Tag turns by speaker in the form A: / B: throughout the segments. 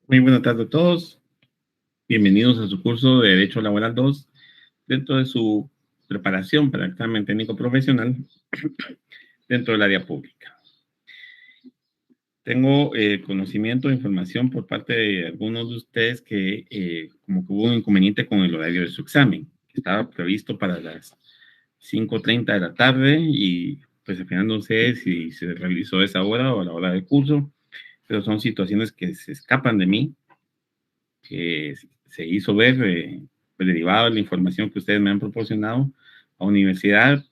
A: Muy buenas tardes a todos. Bienvenidos a su curso de Derecho Laboral 2 dentro de su preparación para el examen técnico profesional dentro del área pública. Tengo conocimiento, información por parte de algunos de ustedes que como que hubo un inconveniente con el horario de su examen. Estaba previsto para las 5:30 de la tarde y pues al final no sé si se realizó esa hora o a la hora del curso, pero son situaciones que se escapan de mí, que se hizo ver derivado de la información que ustedes me han proporcionado a universidad,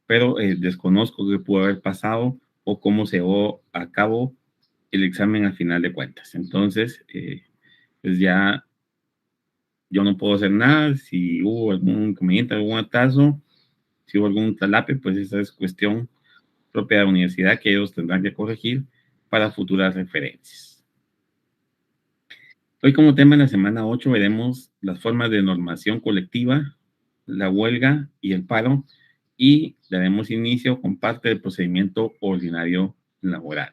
A: pero desconozco qué pudo haber pasado o cómo se llevó a cabo el examen al final de cuentas. Entonces, pues ya yo no puedo hacer nada. Si hubo algún inconveniente, algún atraso, si hubo algún talape, pues esa es cuestión propia de la universidad que ellos tendrán que corregir para futuras referencias. Hoy como tema en la semana 8 veremos las formas de normación colectiva, la huelga y el paro, y daremos inicio con parte del procedimiento ordinario laboral.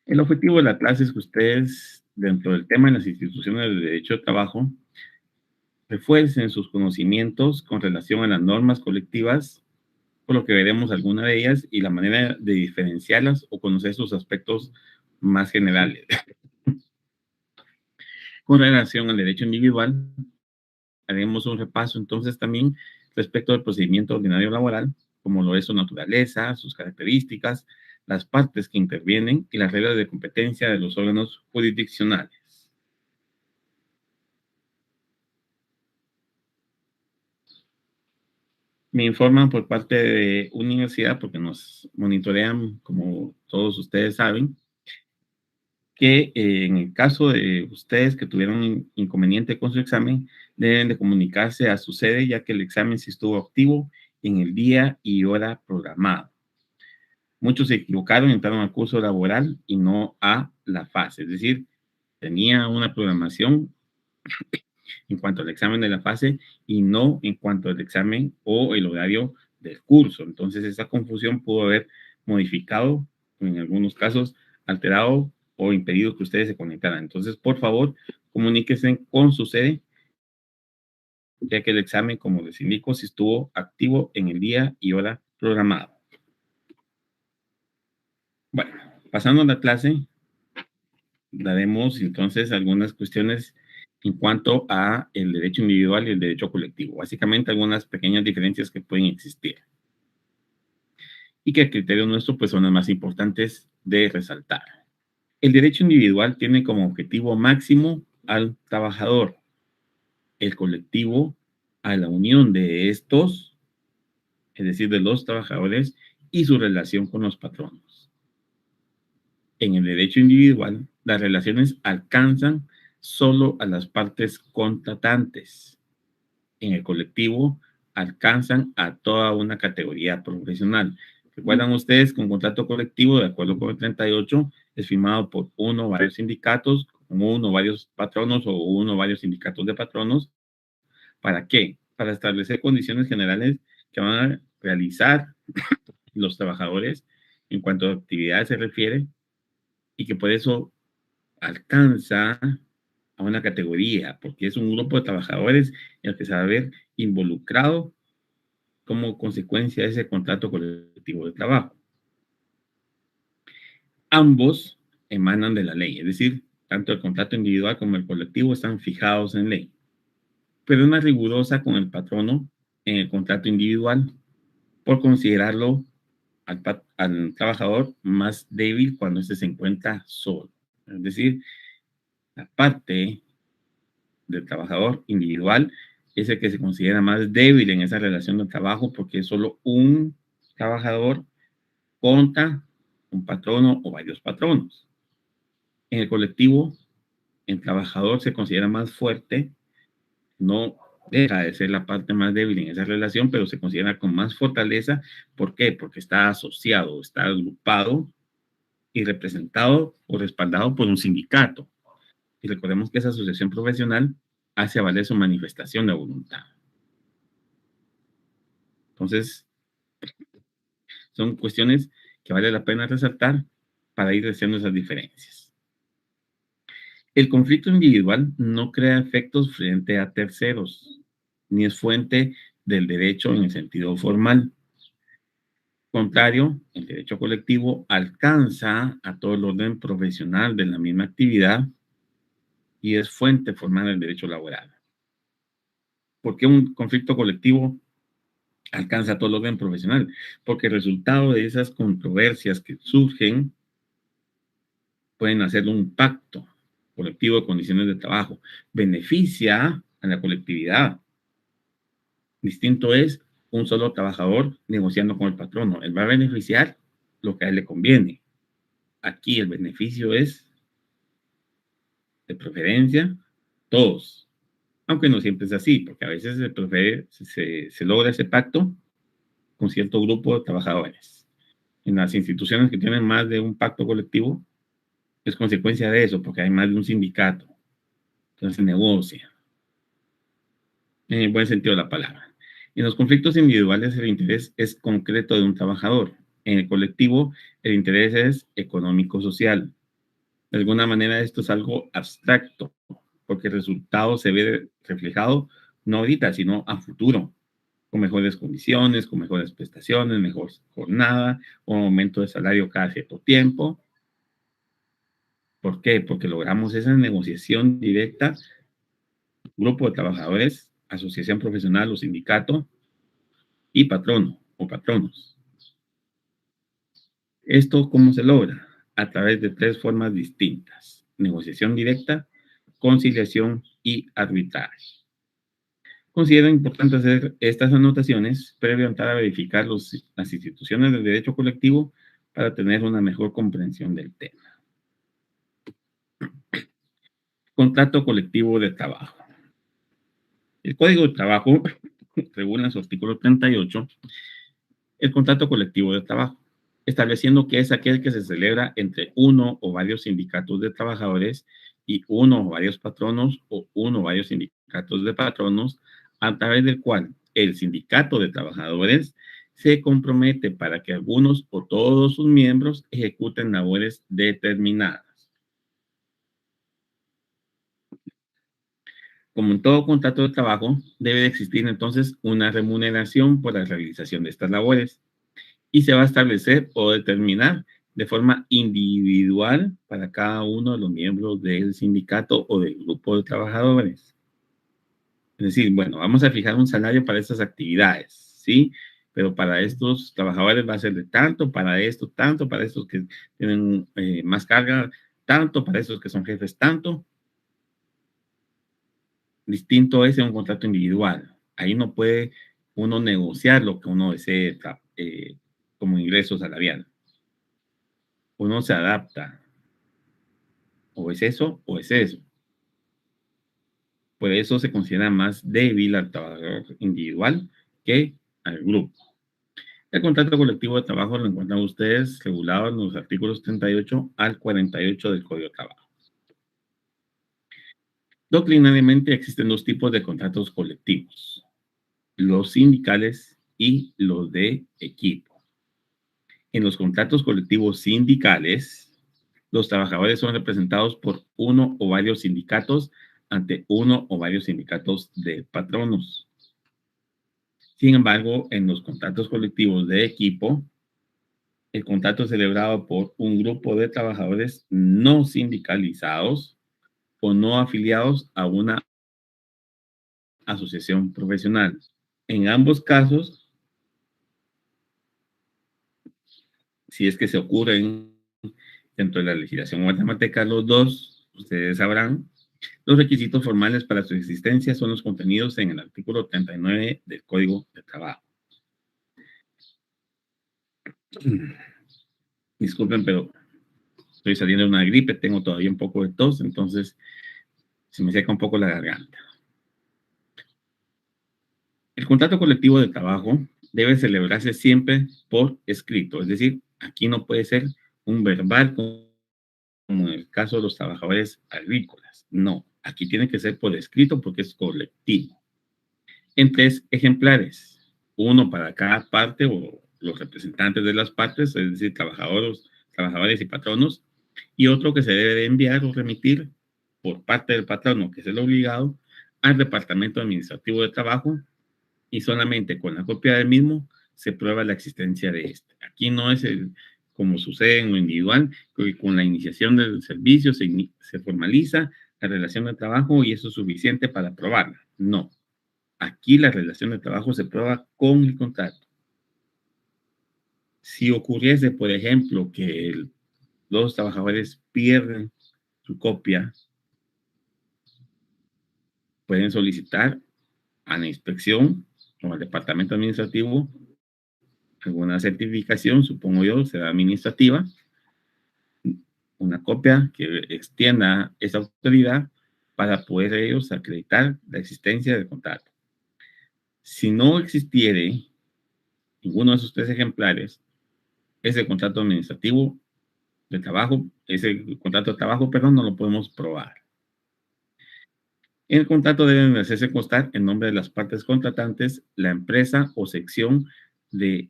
A: El objetivo de la clase es que ustedes, dentro del tema en las instituciones de derecho de trabajo, refuercen sus conocimientos con relación a las normas colectivas, por lo que veremos algunas de ellas y la manera de diferenciarlas o conocer sus aspectos más generales. Con relación al derecho individual, haremos un repaso entonces también respecto al procedimiento ordinario laboral, como lo es su naturaleza, sus características, las partes que intervienen y las reglas de competencia de los órganos jurisdiccionales. Me informan por parte de universidad, porque nos monitorean, como todos ustedes saben, que en el caso de ustedes que tuvieron inconveniente con su examen, deben de comunicarse a su sede, ya que el examen sí estuvo activo en el día y hora programado. Muchos se equivocaron, entraron al curso laboral y no a la fase, es decir, tenía una programación en cuanto al examen de la fase y no en cuanto al examen o el horario del curso. Entonces, esa confusión pudo haber modificado, en algunos casos, alterado o impedido que ustedes se conectaran. Entonces, por favor, comuníquense con su sede, ya que el examen, como les indico, sí estuvo activo en el día y hora programado. Bueno, pasando a la clase, daremos entonces algunas cuestiones en cuanto a el derecho individual y el derecho colectivo. Básicamente algunas pequeñas diferencias que pueden existir y que a criterio nuestro pues son las más importantes de resaltar. El derecho individual tiene como objetivo máximo al trabajador, el colectivo a la unión de estos, es decir, de los trabajadores y su relación con los patronos. En el derecho individual, las relaciones alcanzan solo a las partes contratantes. En el colectivo, alcanzan a toda una categoría profesional. Recuerdan ustedes que un contrato colectivo, de acuerdo con el 38, es firmado por uno o varios sindicatos, con uno o varios patronos o uno o varios sindicatos de patronos. ¿Para qué? Para establecer condiciones generales que van a realizar los trabajadores en cuanto a actividades se refiere y que por eso alcanza a una categoría, porque es un grupo de trabajadores en el que se va a ver involucrado como consecuencia de ese contrato colectivo de trabajo. Ambos emanan de la ley, es decir, tanto el contrato individual como el colectivo están fijados en ley, pero es más rigurosa con el patrono en el contrato individual por considerarlo al trabajador más débil cuando éste se encuentra solo. Es decir, la parte del trabajador individual es el que se considera más débil en esa relación de trabajo porque es solo un trabajador contra un patrono o varios patronos. En el colectivo, el trabajador se considera más fuerte, no deja de ser la parte más débil en esa relación, pero se considera con más fortaleza. ¿Por qué? Porque está asociado, está agrupado y representado o respaldado por un sindicato. Y recordemos que esa asociación profesional hace valer su manifestación de voluntad. Entonces, son cuestiones que vale la pena resaltar para ir haciendo esas diferencias. El conflicto individual no crea efectos frente a terceros, ni es fuente del derecho en el sentido formal. Contrario, el derecho colectivo alcanza a todo el orden profesional de la misma actividad y es fuente formal del derecho laboral. ¿Por qué un conflicto colectivo alcanza todo el orden profesional? Porque el resultado de esas controversias que surgen pueden hacer un pacto colectivo de condiciones de trabajo. Beneficia a la colectividad. Distinto es un solo trabajador negociando con el patrono. Él va a beneficiar lo que a él le conviene. Aquí el beneficio es, de preferencia, todos. Aunque no siempre es así, porque a veces se logra ese pacto con cierto grupo de trabajadores. En las instituciones que tienen más de un pacto colectivo, es consecuencia de eso, porque hay más de un sindicato. Entonces se negocia, en el buen sentido de la palabra. En los conflictos individuales, el interés es concreto de un trabajador. En el colectivo, el interés es económico-social. De alguna manera, esto es algo abstracto, porque el resultado se ve reflejado no ahorita, sino a futuro, con mejores condiciones, con mejores prestaciones, mejor jornada, un aumento de salario cada cierto tiempo. ¿Por qué? Porque logramos esa negociación directa, grupo de trabajadores, asociación profesional o sindicato y patrono o patronos. ¿Esto cómo se logra? A través de tres formas distintas: negociación directa, conciliación y arbitraje. Considero importante hacer estas anotaciones previo a entrar a verificar las instituciones del derecho colectivo para tener una mejor comprensión del tema. Contrato colectivo de trabajo. El Código de Trabajo regula en su artículo 38 el contrato colectivo de trabajo, estableciendo que es aquel que se celebra entre uno o varios sindicatos de trabajadores y uno o varios patronos o uno o varios sindicatos de patronos, a través del cual el sindicato de trabajadores se compromete para que algunos o todos sus miembros ejecuten labores determinadas. Como en todo contrato de trabajo, debe de existir entonces una remuneración por la realización de estas labores y se va a establecer o determinar de forma individual para cada uno de los miembros del sindicato o del grupo de trabajadores. Es decir, bueno, vamos a fijar un salario para estas actividades, ¿sí? Pero para estos trabajadores va a ser de tanto, para esto tanto, para estos que tienen más carga, tanto, para estos que son jefes, tanto. Distinto es en un contrato individual. Ahí no puede uno negociar lo que uno desee como ingreso salarial. Uno se adapta. O es eso o es eso. Por eso se considera más débil al trabajador individual que al grupo. El contrato colectivo de trabajo lo encuentran ustedes regulado en los artículos 38 al 48 del Código de Trabajo. Doctrinariamente existen dos tipos de contratos colectivos: los sindicales y los de equipo. En los contratos colectivos sindicales, los trabajadores son representados por uno o varios sindicatos ante uno o varios sindicatos de patronos. Sin embargo, en los contratos colectivos de equipo, el contrato es celebrado por un grupo de trabajadores no sindicalizados o no afiliados a una asociación profesional. En ambos casos, si es que se ocurren dentro de la legislación guatemalteca los dos, ustedes sabrán, los requisitos formales para su existencia son los contenidos en el artículo 39 del Código de Trabajo. Disculpen, pero estoy saliendo de una gripe, tengo todavía un poco de tos, entonces se me seca un poco la garganta. El contrato colectivo de trabajo debe celebrarse siempre por escrito, es decir, aquí no puede ser un verbal como en el caso de los trabajadores agrícolas. No, aquí tiene que ser por escrito porque es colectivo. En 3 ejemplares, uno para cada parte o los representantes de las partes, es decir, trabajadores y patronos, y otro que se debe de enviar o remitir por parte del patrono, que es el obligado, al Departamento Administrativo de Trabajo, y solamente con la copia del mismo se prueba la existencia de este. Aquí no es como sucede en lo individual, que con la iniciación del servicio se formaliza la relación de trabajo y eso es suficiente para probarla. No. Aquí la relación de trabajo se prueba con el contrato. Si ocurriese, por ejemplo, que los trabajadores pierden su copia, pueden solicitar a la inspección o al departamento administrativo alguna certificación, supongo yo, será administrativa, una copia que extienda esa autoridad para poder ellos acreditar la existencia del contrato. Si no existiere ninguno de esos tres ejemplares, ese contrato administrativo de trabajo, ese contrato de trabajo, perdón, no lo podemos probar. En el contrato deben hacerse constar el nombre de las partes contratantes, la empresa o sección de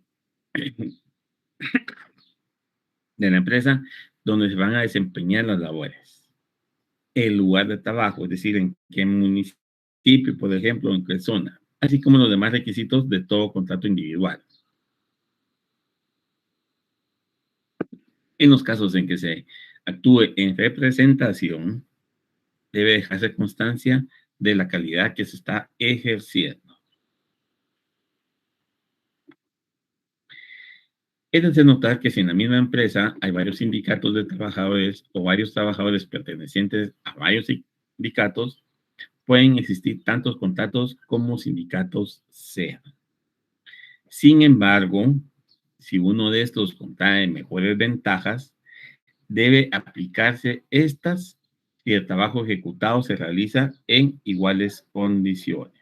A: la empresa donde se van a desempeñar las labores. El lugar de trabajo, es decir, en qué municipio, por ejemplo, en qué zona, así como los demás requisitos de todo contrato individual. En los casos en que se actúe en representación, debe dejarse constancia de la calidad que se está ejerciendo. Es de notar que si en la misma empresa hay varios sindicatos de trabajadores o varios trabajadores pertenecientes a varios sindicatos, pueden existir tantos contratos como sindicatos sean. Sin embargo, si uno de estos contrae mejores ventajas, debe aplicarse estas si el trabajo ejecutado se realiza en iguales condiciones.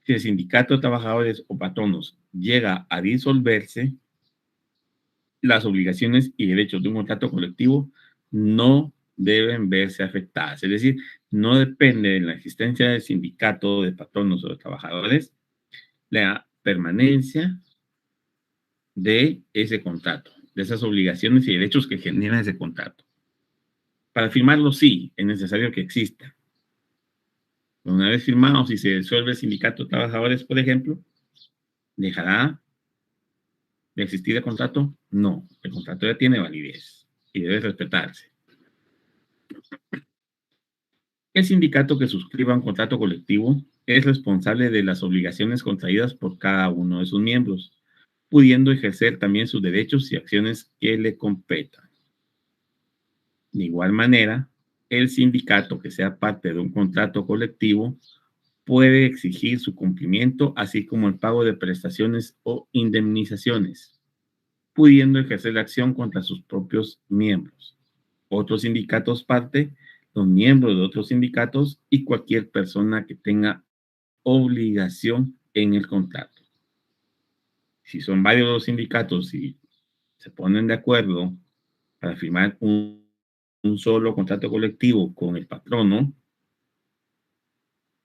A: Si el sindicato de trabajadores o patronos llega a disolverse, las obligaciones y derechos de un contrato colectivo no deben verse afectadas. Es decir, no depende de la existencia del sindicato de patronos o de trabajadores la permanencia de ese contrato, de esas obligaciones y derechos que genera ese contrato. Para firmarlo, sí, es necesario que exista. Una vez firmado, si se disuelve el sindicato de trabajadores, por ejemplo, ¿dejará de existir el contrato? No, el contrato ya tiene validez y debe respetarse. El sindicato que suscriba un contrato colectivo es responsable de las obligaciones contraídas por cada uno de sus miembros, pudiendo ejercer también sus derechos y acciones que le competan. De igual manera, el sindicato que sea parte de un contrato colectivo puede exigir su cumplimiento, así como el pago de prestaciones o indemnizaciones, pudiendo ejercer la acción contra sus propios miembros, otros sindicatos parte, los miembros de otros sindicatos y cualquier persona que tenga obligación en el contrato. Si son varios los sindicatos y se ponen de acuerdo para firmar un solo contrato colectivo con el patrono,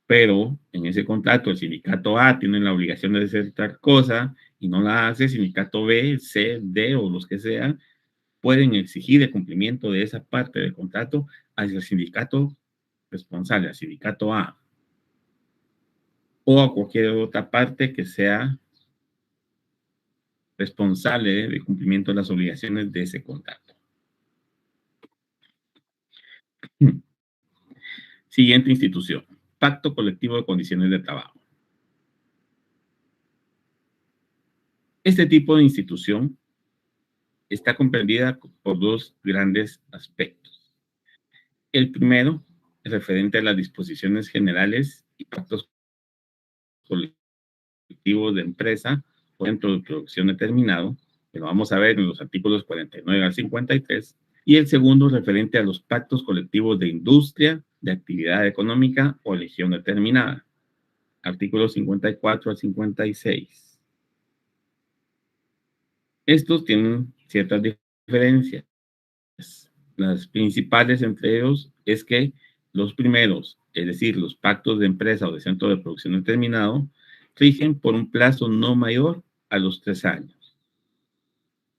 A: pero en ese contrato el sindicato A tiene la obligación de hacer tal cosa y no la hace, el sindicato B, C, D o los que sean, pueden exigir el cumplimiento de esa parte del contrato hacia el sindicato responsable, al sindicato A, o a cualquier otra parte que sea responsable del cumplimiento de las obligaciones de ese contrato. Siguiente institución, Pacto Colectivo de Condiciones de Trabajo. Este tipo de institución está comprendida por dos grandes aspectos. El primero, referente a las disposiciones generales y pactos colectivos de empresa o centro de producción determinado, que lo vamos a ver en los artículos 49 al 53, y el segundo, referente a los pactos colectivos de industria, de actividad económica o legión determinada, artículos 54 al 56. Estos tienen ciertas diferencias. Las principales entre ellos es que los primeros, es decir, los pactos de empresa o de centro de producción determinado, rigen por un plazo no mayor a los 3 años.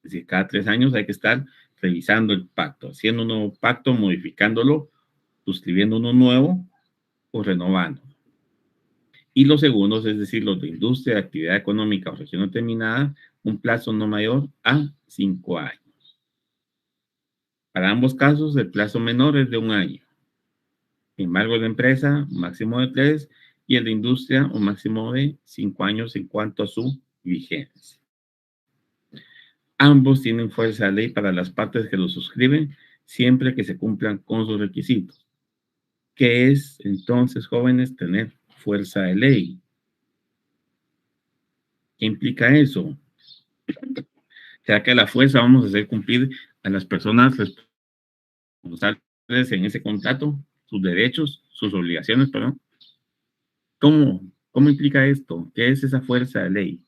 A: Es Es decir, cada 3 años hay que estar revisando el pacto, haciendo un nuevo pacto, modificándolo, suscribiendo uno nuevo o renovando. Y los segundos, es decir, los de industria, actividad económica o región determinada, un plazo no mayor a 5 años. Para ambos casos, el plazo menor es de 1 año. Sin embargo, el de empresa, un máximo de 3, y el de industria, un máximo de 5 años en cuanto a su vigencia. Ambos tienen fuerza de ley para las partes que lo suscriben, siempre que se cumplan con sus requisitos. ¿Qué es entonces, jóvenes, tener fuerza de ley? ¿Qué implica eso? ¿Será que a la fuerza vamos a hacer cumplir a las personas responsables en ese contrato sus derechos, sus obligaciones, perdón? ¿Cómo implica esto? ¿Qué es esa fuerza de ley?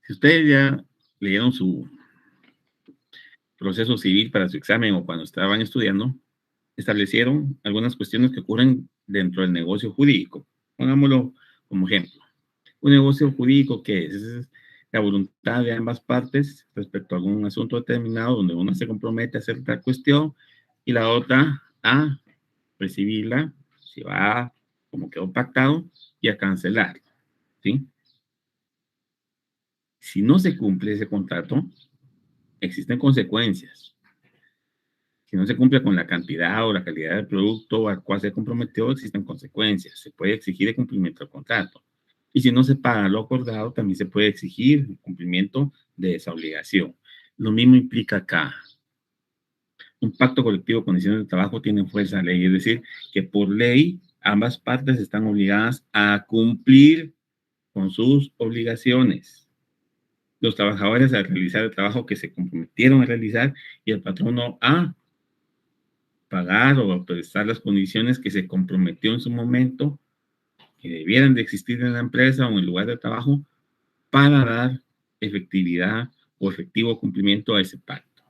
A: Si ustedes ya leyeron su proceso civil para su examen o cuando estaban estudiando, establecieron algunas cuestiones que ocurren dentro del negocio jurídico. Pongámoslo como ejemplo. Un negocio jurídico que es la voluntad de ambas partes respecto a algún asunto determinado donde una se compromete a hacer tal cuestión y la otra a recibirla, si va como quedó pactado, y a cancelar, ¿sí? Si no se cumple ese contrato, existen consecuencias. Si no se cumple con la cantidad o la calidad del producto al cual se comprometió, existen consecuencias. Se puede exigir el cumplimiento del contrato. Y si no se paga lo acordado, también se puede exigir el cumplimiento de esa obligación. Lo mismo implica acá. Un pacto colectivo de condiciones de trabajo tiene fuerza de ley, es decir, que por ley ambas partes están obligadas a cumplir con sus obligaciones. Los trabajadores a realizar el trabajo que se comprometieron a realizar y el patrono a pagar o prestar las condiciones que se comprometió en su momento, que debieran de existir en la empresa o en el lugar de trabajo para dar efectividad o efectivo cumplimiento a ese pacto.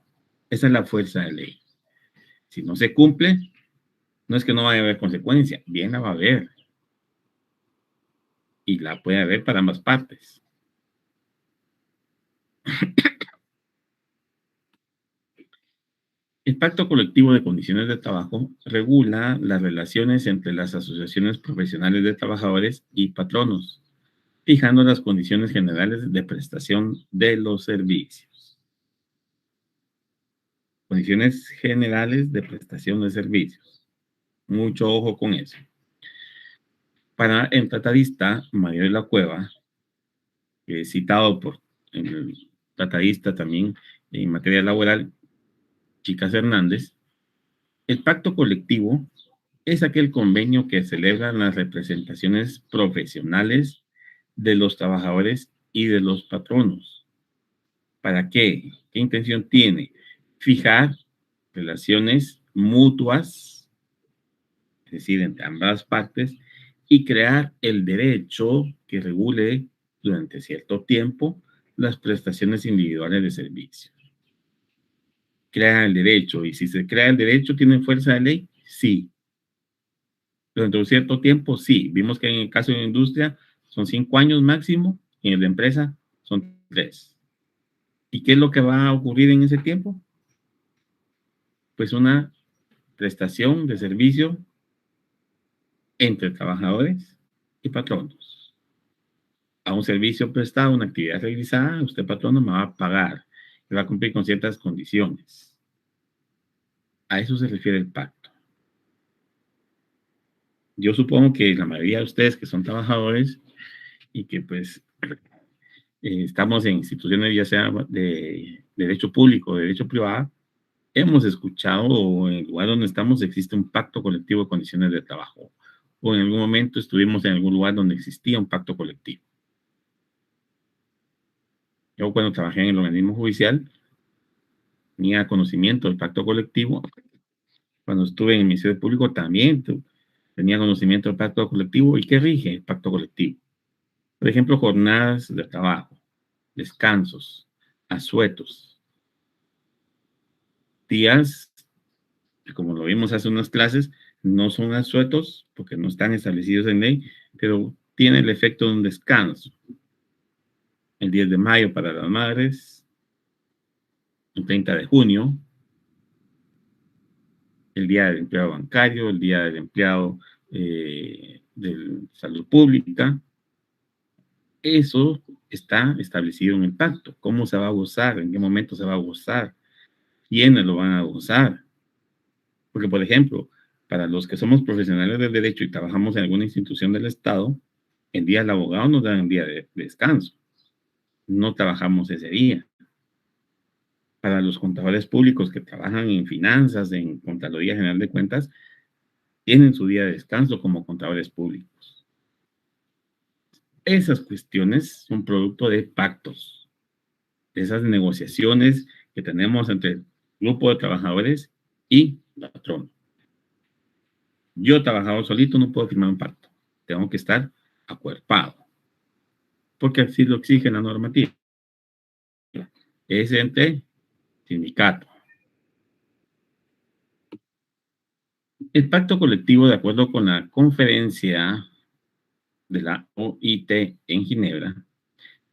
A: Esa es la fuerza de ley. Si no se cumple, no es que no vaya a haber consecuencia, bien la va a haber. Y la puede haber para ambas partes. El Pacto Colectivo de Condiciones de Trabajo regula las relaciones entre las asociaciones profesionales de trabajadores y patronos, fijando las condiciones generales de prestación de los servicios. Condiciones generales de prestación de servicios. Mucho ojo con eso. Para el tratadista Mario de la Cueva, citado por el tratadista también en materia laboral, Chicas Hernández, el pacto colectivo es aquel convenio que celebran las representaciones profesionales de los trabajadores y de los patronos. ¿Para qué? ¿Qué intención tiene? Fijar relaciones mutuas, es decir, entre ambas partes, y crear el derecho que regule durante cierto tiempo las prestaciones individuales de servicio. Crea el derecho, y si se crea el derecho, ¿tiene fuerza de ley? Sí. Durante un cierto tiempo, sí. Vimos que en el caso de la industria son 5 años máximo, y en el de empresa son 3. ¿Y qué es lo que va a ocurrir en ese tiempo? Pues una prestación de servicio entre trabajadores y patronos. A un servicio prestado, una actividad realizada, usted patrono me va a pagar, me va a cumplir con ciertas condiciones. A eso se refiere el pacto. Yo supongo que la mayoría de ustedes que son trabajadores y que pues estamos en instituciones ya sea de derecho público o de derecho privado, hemos escuchado o en el lugar donde estamos existe un pacto colectivo de condiciones de trabajo o en algún momento estuvimos en algún lugar donde existía un pacto colectivo. Yo cuando trabajé en el organismo judicial tenía conocimiento del pacto colectivo. Cuando estuve en el Ministerio Público también tenía conocimiento del pacto colectivo. ¿Y qué rige el pacto colectivo? Por ejemplo, jornadas de trabajo, descansos, asuetos, días, como lo vimos hace unas clases, no son asuetos porque no están establecidos en ley, pero tiene el efecto de un descanso. el 10 de mayo para las madres, el 30 de junio, el Día del Empleado Bancario, el Día del Empleado de Salud Pública. Eso está establecido en el pacto. ¿Cómo se va a gozar? ¿En qué momento se va a gozar? ¿Quiénes lo van a gozar? Porque, por ejemplo, para los que somos profesionales del derecho y trabajamos en alguna institución del Estado, el día del abogado nos dan un día de descanso. No trabajamos ese día. Para los contadores públicos que trabajan en finanzas, en Contraloría General de Cuentas, tienen su día de descanso como contadores públicos. Esas cuestiones son producto de pactos, de esas negociaciones que tenemos entre el grupo de trabajadores y el patrón. Yo, trabajador solito, no puedo firmar un pacto. Tengo que estar acuerpado, porque así lo exige la normativa. Es entre sindicato. El pacto colectivo, de acuerdo con la conferencia de la OIT en Ginebra,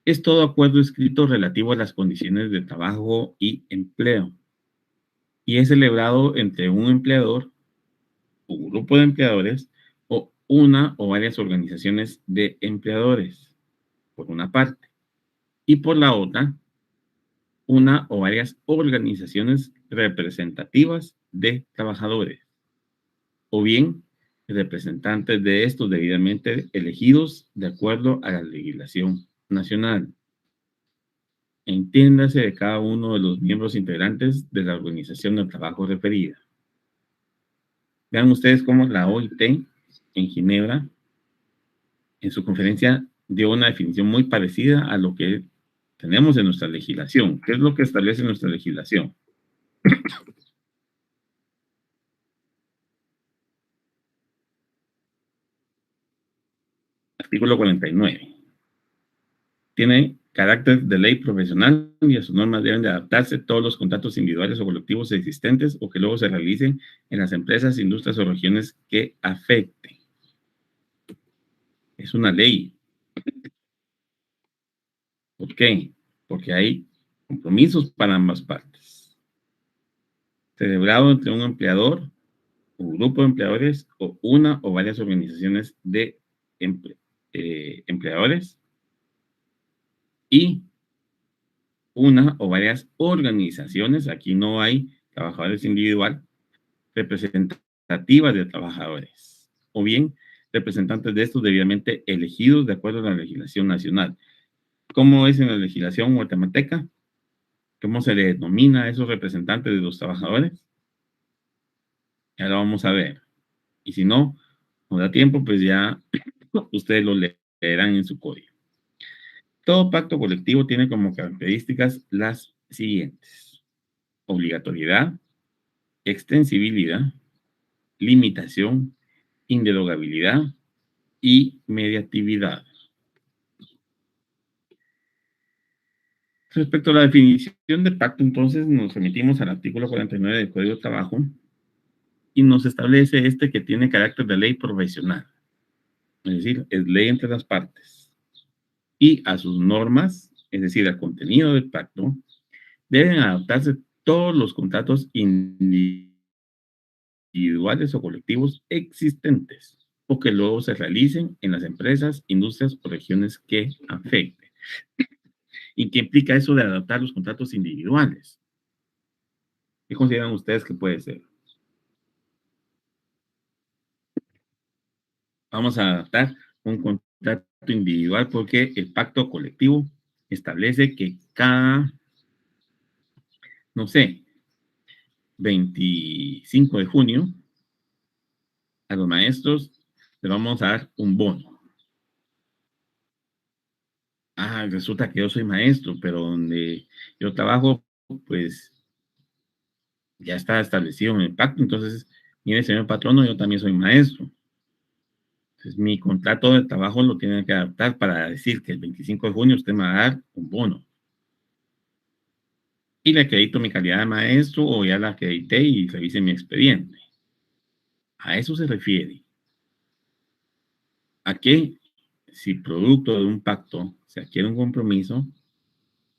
A: es todo acuerdo escrito relativo a las condiciones de trabajo y empleo, y es celebrado entre un empleador, un grupo de empleadores o una o varias organizaciones de empleadores, por una parte, y por la otra, una o varias organizaciones representativas de trabajadores, o bien representantes de estos debidamente elegidos de acuerdo a la legislación nacional. Entiéndase de cada uno de los miembros integrantes de la organización de trabajo referida. Vean ustedes cómo la OIT en Ginebra, en su conferencia, dio una definición muy parecida a lo que tenemos en nuestra legislación. ¿Qué es lo que establece nuestra legislación? Artículo 49. Tiene carácter de ley profesional y a sus normas deben de adaptarse todos los contratos individuales o colectivos existentes o que luego se realicen en las empresas, industrias o regiones que afecten. Es una ley. ¿Por qué? Porque hay compromisos para ambas partes. Celebrado entre un empleador, un grupo de empleadores o una o varias organizaciones de empleadores y una o varias organizaciones, aquí no hay trabajadores individual, representativas de trabajadores, o bien representantes de estos debidamente elegidos de acuerdo a la legislación nacional. ¿Cómo es en la legislación guatemalteca? ¿Cómo se le denomina a esos representantes de los trabajadores? Ya lo vamos a ver. Y si no, no da tiempo, pues ya ustedes lo leerán en su código. Todo pacto colectivo tiene como características las siguientes: obligatoriedad, extensibilidad, limitación, inderogabilidad y mediatividad. Respecto a la definición de pacto, entonces nos remitimos al artículo 49 del Código de Trabajo y nos establece que tiene carácter de ley profesional, es decir, es ley entre las partes. Y a sus normas, es decir, al contenido del pacto, deben adaptarse todos los contratos individuales o colectivos existentes o que luego se realicen en las empresas, industrias o regiones que afecten. ¿Y qué implica eso de adaptar los contratos individuales? ¿Qué consideran ustedes que puede ser? Vamos a adaptar un contrato individual porque el pacto colectivo establece que cada, no sé, 25 de junio, a los maestros les vamos a dar un bono. Ah, resulta que yo soy maestro, pero donde yo trabajo, pues ya está establecido en el pacto. Entonces, mire, señor patrono, yo también soy maestro. Entonces, mi contrato de trabajo lo tienen que adaptar para decir que el 25 de junio usted me va a dar un bono. Y le acredito mi calidad de maestro o ya la acredité y revise mi expediente. A eso se refiere. ¿A qué si producto de un pacto se adquiere un compromiso,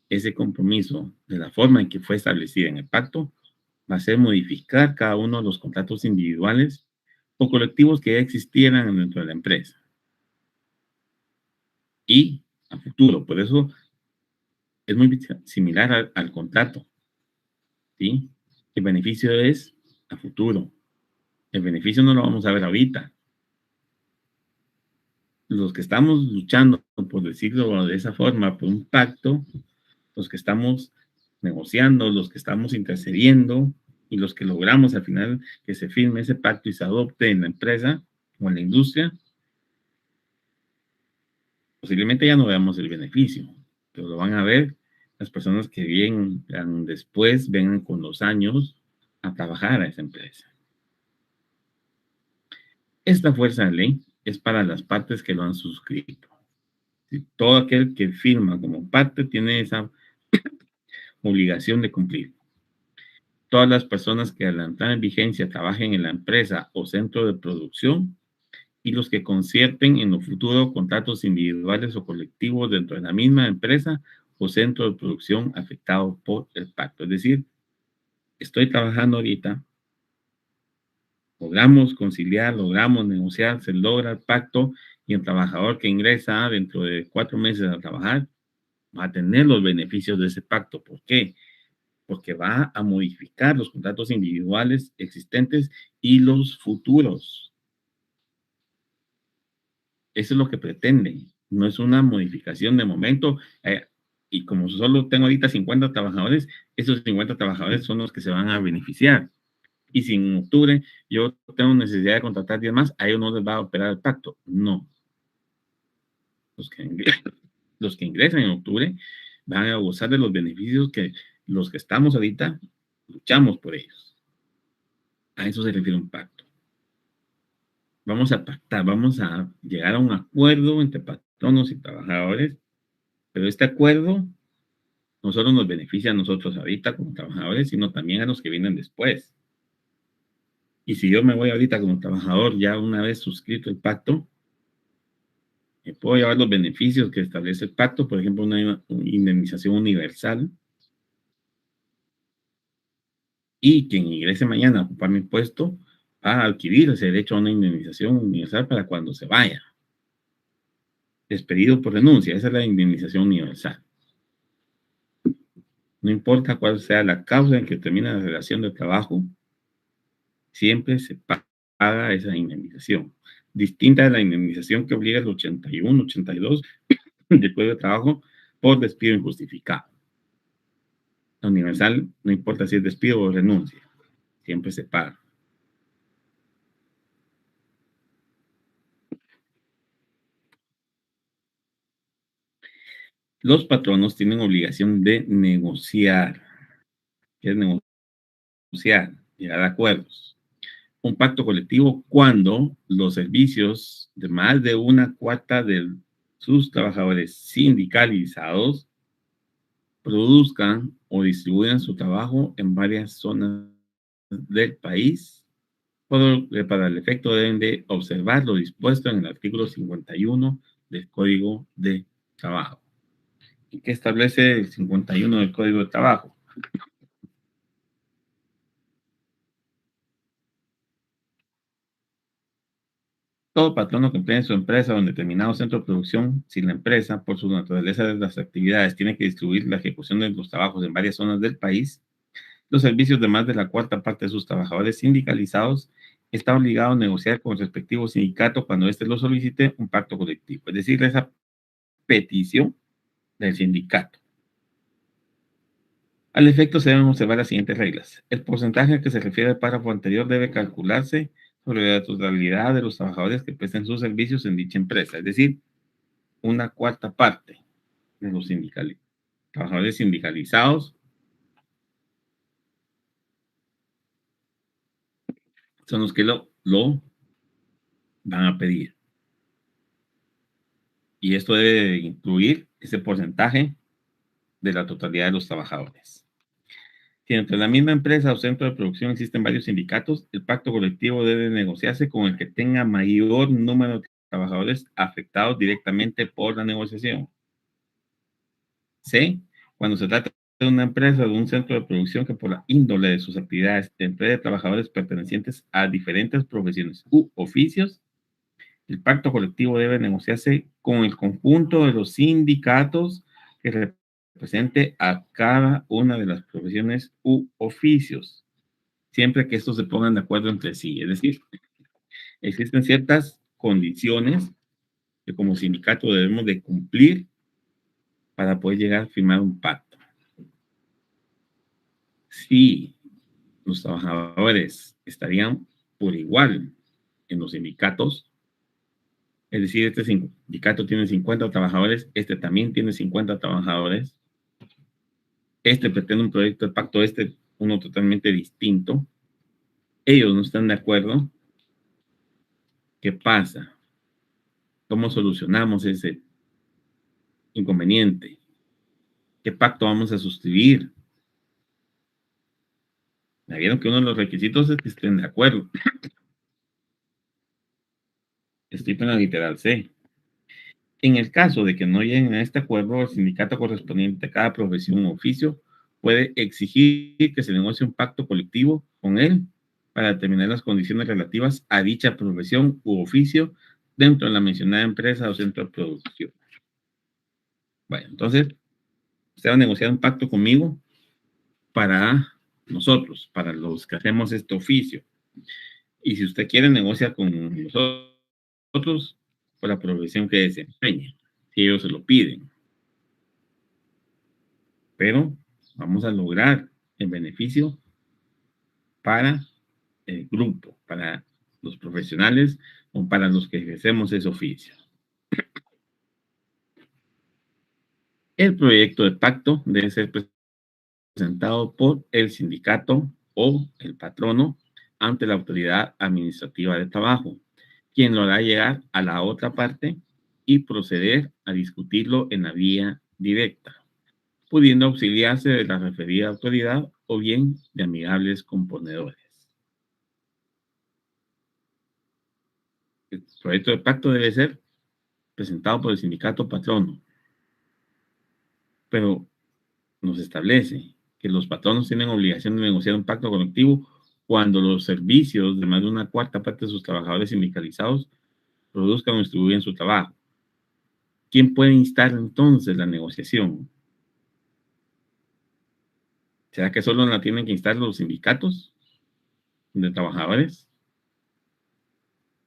A: ese compromiso, de la forma en que fue establecido en el pacto, va a ser modificar cada uno de los contratos individuales o colectivos que ya existieran dentro de la empresa y a futuro. Por eso es muy similar al contrato, ¿sí? El beneficio es a futuro. El beneficio no lo vamos a ver ahorita. Los que estamos luchando, por decirlo de esa forma, por un pacto, los que estamos negociando, los que estamos intercediendo y los que logramos al final que se firme ese pacto y se adopte en la empresa o en la industria, posiblemente ya no veamos el beneficio, pero lo van a ver las personas que vengan después, vengan con los años a trabajar a esa empresa. Esta fuerza de ley es para las partes que lo han suscrito. Todo aquel que firma como parte tiene esa obligación de cumplir. Todas las personas que al entrar en vigencia trabajen en la empresa o centro de producción y los que concierten en lo futuro contratos individuales o colectivos dentro de la misma empresa o centro de producción afectado por el pacto. Es decir, estoy trabajando ahorita, logramos conciliar, logramos negociar, se logra el pacto y el trabajador que ingresa dentro de 4 meses a trabajar va a tener los beneficios de ese pacto. ¿Por qué? Porque va a modificar los contratos individuales existentes y los futuros. Eso es lo que pretende. No es una modificación de momento. Y como solo tengo ahorita 50 trabajadores, esos 50 trabajadores son los que se van a beneficiar. Y si en octubre yo tengo necesidad de contratar 10 más, a ellos no les va a operar el pacto. No. Los que, los que ingresan en octubre van a gozar de los beneficios que los que estamos ahorita luchamos por ellos. A eso se refiere un pacto. Vamos a pactar, vamos a llegar a un acuerdo entre patronos y trabajadores, pero este acuerdo no solo nos beneficia a nosotros ahorita como trabajadores, sino también a los que vienen después. Y si yo me voy ahorita como trabajador, ya una vez suscrito el pacto, me puedo llevar los beneficios que establece el pacto, por ejemplo, una indemnización universal, y quien ingrese mañana a ocupar mi puesto va a adquirir ese derecho a una indemnización universal para cuando se vaya. Despedido por renuncia, esa es la indemnización universal. No importa cuál sea la causa en que termina la relación de trabajo, siempre se paga esa indemnización. Distinta de la indemnización que obliga el 81, 82 del Código de Trabajo por despido injustificado. La universal, no importa si es despido o renuncia, siempre se paga. Los patronos tienen obligación de negociar. ¿Qué es negociar? Llegar a acuerdos. Un pacto colectivo cuando los servicios de más de una cuarta de sus trabajadores sindicalizados produzcan o distribuyan su trabajo en varias zonas del país. Para el efecto deben de observar lo dispuesto en el artículo 51 del Código de Trabajo. ¿Y qué establece el 51 del Código de Trabajo? Todo patrono que emplee en su empresa o en determinado centro de producción, si la empresa, por su naturaleza de las actividades, tiene que distribuir la ejecución de los trabajos en varias zonas del país, los servicios de más de la cuarta parte de sus trabajadores sindicalizados, está obligado a negociar con el respectivo sindicato cuando éste lo solicite un pacto colectivo, es decir, esa petición del sindicato. Al efecto, se deben observar las siguientes reglas. El porcentaje al que se refiere el párrafo anterior debe calcularse sobre la totalidad de los trabajadores que presten sus servicios en dicha empresa, es decir, una cuarta parte de los trabajadores sindicalizados son los que lo van a pedir. Y esto debe incluir ese porcentaje de la totalidad de los trabajadores. Si entre la misma empresa o centro de producción existen varios sindicatos, el pacto colectivo debe negociarse con el que tenga mayor número de trabajadores afectados directamente por la negociación. C, cuando se trata de una empresa o de un centro de producción que por la índole de sus actividades emplea de trabajadores pertenecientes a diferentes profesiones u oficios, el pacto colectivo debe negociarse con el conjunto de los sindicatos que represente a cada una de las profesiones u oficios, siempre que estos se pongan de acuerdo entre sí. Es decir, existen ciertas condiciones que como sindicato debemos de cumplir para poder llegar a firmar un pacto. Si los trabajadores estarían por igual en los sindicatos, es decir, este sindicato tiene 50 trabajadores, este también tiene 50 trabajadores, este pretende un proyecto de pacto, este uno totalmente distinto, ellos no están de acuerdo, ¿qué pasa? ¿Cómo solucionamos ese inconveniente? ¿Qué pacto vamos a suscribir? ¿Me vieron que uno de los requisitos es que estén de acuerdo? Estoy en la literal C. En el caso de que no lleguen a este acuerdo, el sindicato correspondiente a cada profesión u oficio puede exigir que se negocie un pacto colectivo con él para determinar las condiciones relativas a dicha profesión u oficio dentro de la mencionada empresa o centro de producción. Bueno, entonces, usted va a negociar un pacto conmigo para nosotros, para los que hacemos este oficio. Y si usted quiere negociar con nosotros, por la profesión que desempeñe, si ellos se lo piden. Pero vamos a lograr el beneficio para el grupo, para los profesionales o para los que ejercemos ese oficio. El proyecto de pacto debe ser presentado por el sindicato o el patrono ante la autoridad administrativa de trabajo, quien lo hará llegar a la otra parte y proceder a discutirlo en la vía directa, pudiendo auxiliarse de la referida autoridad o bien de amigables componedores. El proyecto de pacto debe ser presentado por el sindicato patrono, pero nos establece que los patronos tienen obligación de negociar un pacto colectivo cuando los servicios de más de una cuarta parte de sus trabajadores sindicalizados produzcan o distribuyan su trabajo. ¿Quién puede instar entonces la negociación? ¿Será que solo la tienen que instar los sindicatos de trabajadores?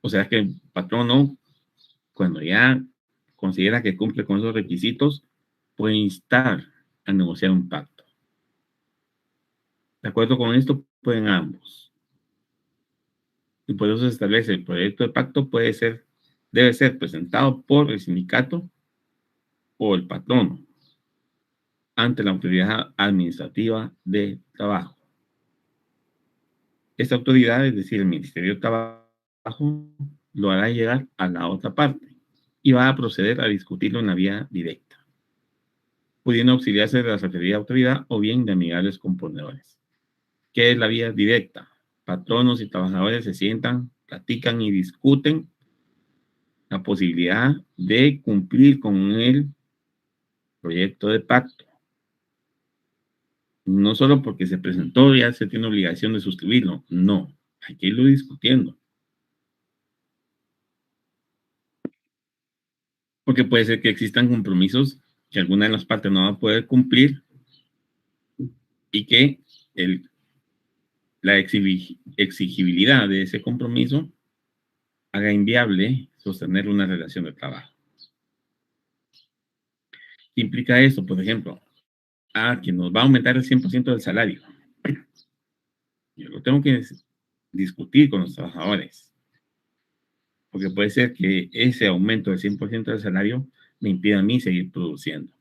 A: ¿O será que el patrono, cuando ya considera que cumple con esos requisitos, puede instar a negociar un pacto? De acuerdo con esto, pueden ambos. Y por eso se establece el proyecto de pacto debe ser presentado por el sindicato o el patrono ante la autoridad administrativa de trabajo. Esta autoridad, es decir, el Ministerio de Trabajo, lo hará llegar a la otra parte y va a proceder a discutirlo en la vía directa, pudiendo auxiliarse de la referida autoridad o bien de amigables componedores. ¿Qué es la vía directa? Patronos y trabajadores se sientan, platican y discuten la posibilidad de cumplir con el proyecto de pacto. No solo porque se presentó ya se tiene obligación de suscribirlo, no, hay que irlo discutiendo. Porque puede ser que existan compromisos que alguna de las partes no va a poder cumplir y que la exigibilidad de ese compromiso haga inviable sostener una relación de trabajo. ¿Qué implica esto? Por ejemplo, que nos va a aumentar el 100% del salario. Yo lo tengo que discutir con los trabajadores, porque puede ser que ese aumento del 100% del salario me impida a mí seguir produciendo.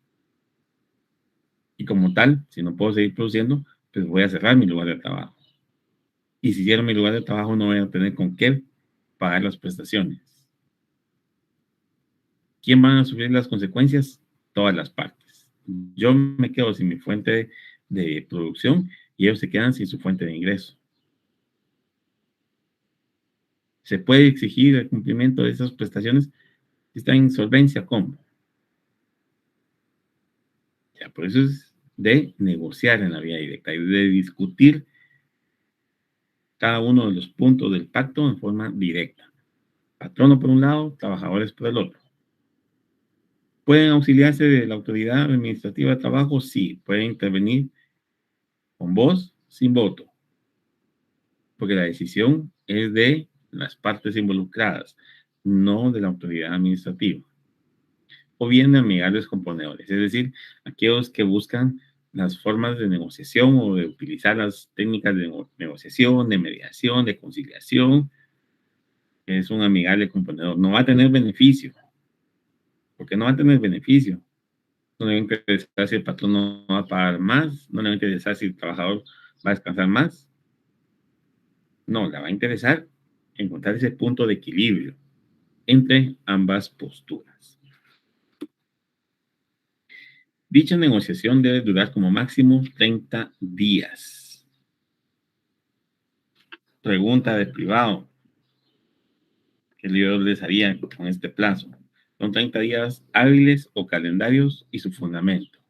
A: Y como tal, si no puedo seguir produciendo, pues voy a cerrar mi lugar de trabajo. Y si cierro mi lugar de trabajo, no voy a tener con qué pagar las prestaciones. ¿Quién van a sufrir las consecuencias? Todas las partes. Yo me quedo sin mi fuente de producción y ellos se quedan sin su fuente de ingreso. ¿Se puede exigir el cumplimiento de esas prestaciones si está en insolvencia? ¿Cómo? Ya, por eso es de negociar en la vía directa y de discutir cada uno de los puntos del pacto en forma directa. Patrono por un lado, trabajadores por el otro. ¿Pueden auxiliarse de la autoridad administrativa de trabajo? Sí, pueden intervenir con voz, sin voto, porque la decisión es de las partes involucradas, no de la autoridad administrativa. O bien de amigables componedores, es decir, aquellos que buscan las formas de negociación o de utilizar las técnicas de negociación, de mediación, de conciliación. Es un amigable componedor. No va a tener beneficio, porque no va a tener beneficio. No le va a interesar si el patrón no va a pagar más, no le va a interesar si el trabajador va a descansar más. No, le va a interesar encontrar ese punto de equilibrio entre ambas posturas. Dicha negociación debe durar como máximo 30 días. Pregunta de privado que yo les haría con este plazo. ¿Son 30 días hábiles o calendarios y su fundamento?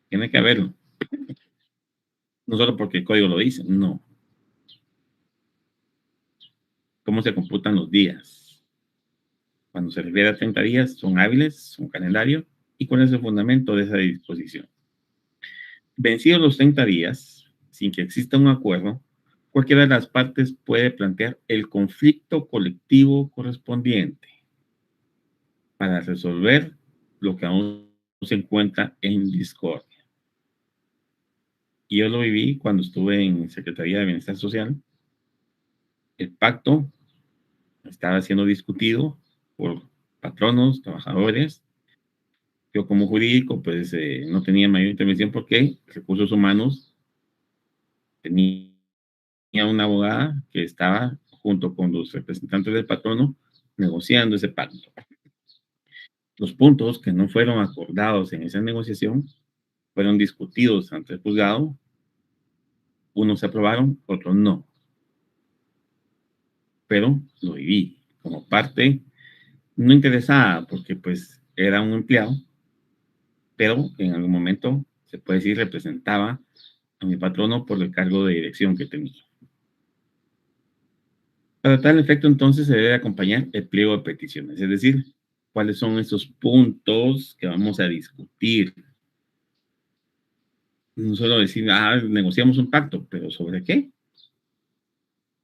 A: Tiene que haberlo. No solo porque el código lo dice, no. ¿Cómo se computan los días? Cuando se refiere a 30 días, ¿son hábiles, son calendario? ¿Y cuál es el fundamento de esa disposición? Vencidos los 30 días, sin que exista un acuerdo, cualquiera de las partes puede plantear el conflicto colectivo correspondiente para resolver lo que aún se encuentra en discordia. Y yo lo viví cuando estuve en Secretaría de Bienestar Social. El pacto estaba siendo discutido por patronos, trabajadores. Yo como jurídico, pues no tenía mayor intervención porque Recursos Humanos tenía una abogada que estaba junto con los representantes del patrono negociando ese pacto. Los puntos que no fueron acordados en esa negociación fueron discutidos ante el juzgado. Unos se aprobaron, otros no. Pero lo viví como parte no interesada porque pues era un empleado, pero en algún momento se puede decir representaba a mi patrono por el cargo de dirección que tenía. Para tal efecto, entonces, se debe acompañar el pliego de peticiones, es decir, cuáles son esos puntos que vamos a discutir. No solo decir, negociamos un pacto, pero ¿sobre qué?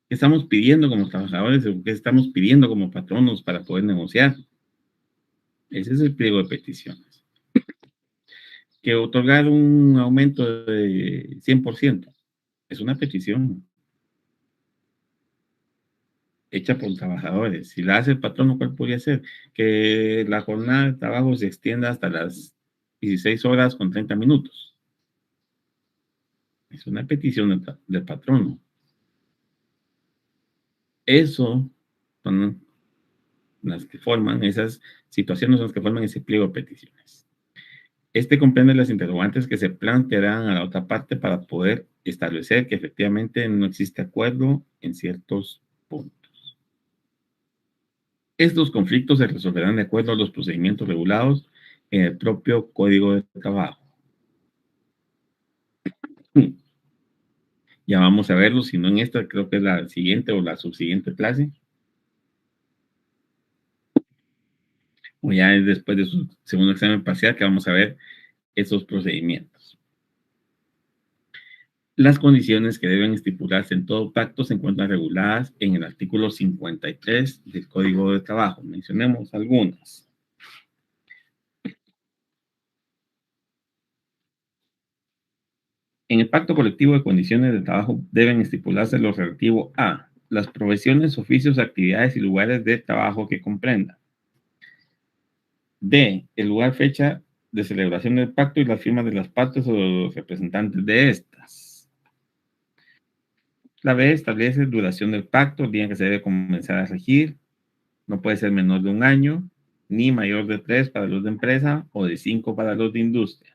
A: ¿Qué estamos pidiendo como trabajadores o qué estamos pidiendo como patronos para poder negociar? Ese es el pliego de peticiones. Que otorgar un aumento de 100% es una petición hecha por trabajadores. Si la hace el patrón, ¿cuál podría ser? Que la jornada de trabajo se extienda hasta las 16 horas con 30 minutos. Es una petición del patrono. Eso son las que forman, esas situaciones son las que forman ese pliego de peticiones. Este comprende las interrogantes que se plantearán a la otra parte para poder establecer que efectivamente no existe acuerdo en ciertos puntos. Estos conflictos se resolverán de acuerdo a los procedimientos regulados en el propio Código de Trabajo. Ya vamos a verlo, si no en esta, creo que es la siguiente o la subsiguiente clase. O ya es después de su segundo examen parcial que vamos a ver esos procedimientos. Las condiciones que deben estipularse en todo pacto se encuentran reguladas en el artículo 53 del Código de Trabajo. Mencionemos algunas. En el pacto colectivo de condiciones de trabajo deben estipularse lo relativo a las profesiones, oficios, actividades y lugares de trabajo que comprendan. D. El lugar, fecha de celebración del pacto y las firmas de las partes o de los representantes de estas. La B. Establece duración del pacto, el día en que se debe comenzar a regir. No puede ser menor de 1 año, ni mayor de 3 para los de empresa o de 5 para los de industria.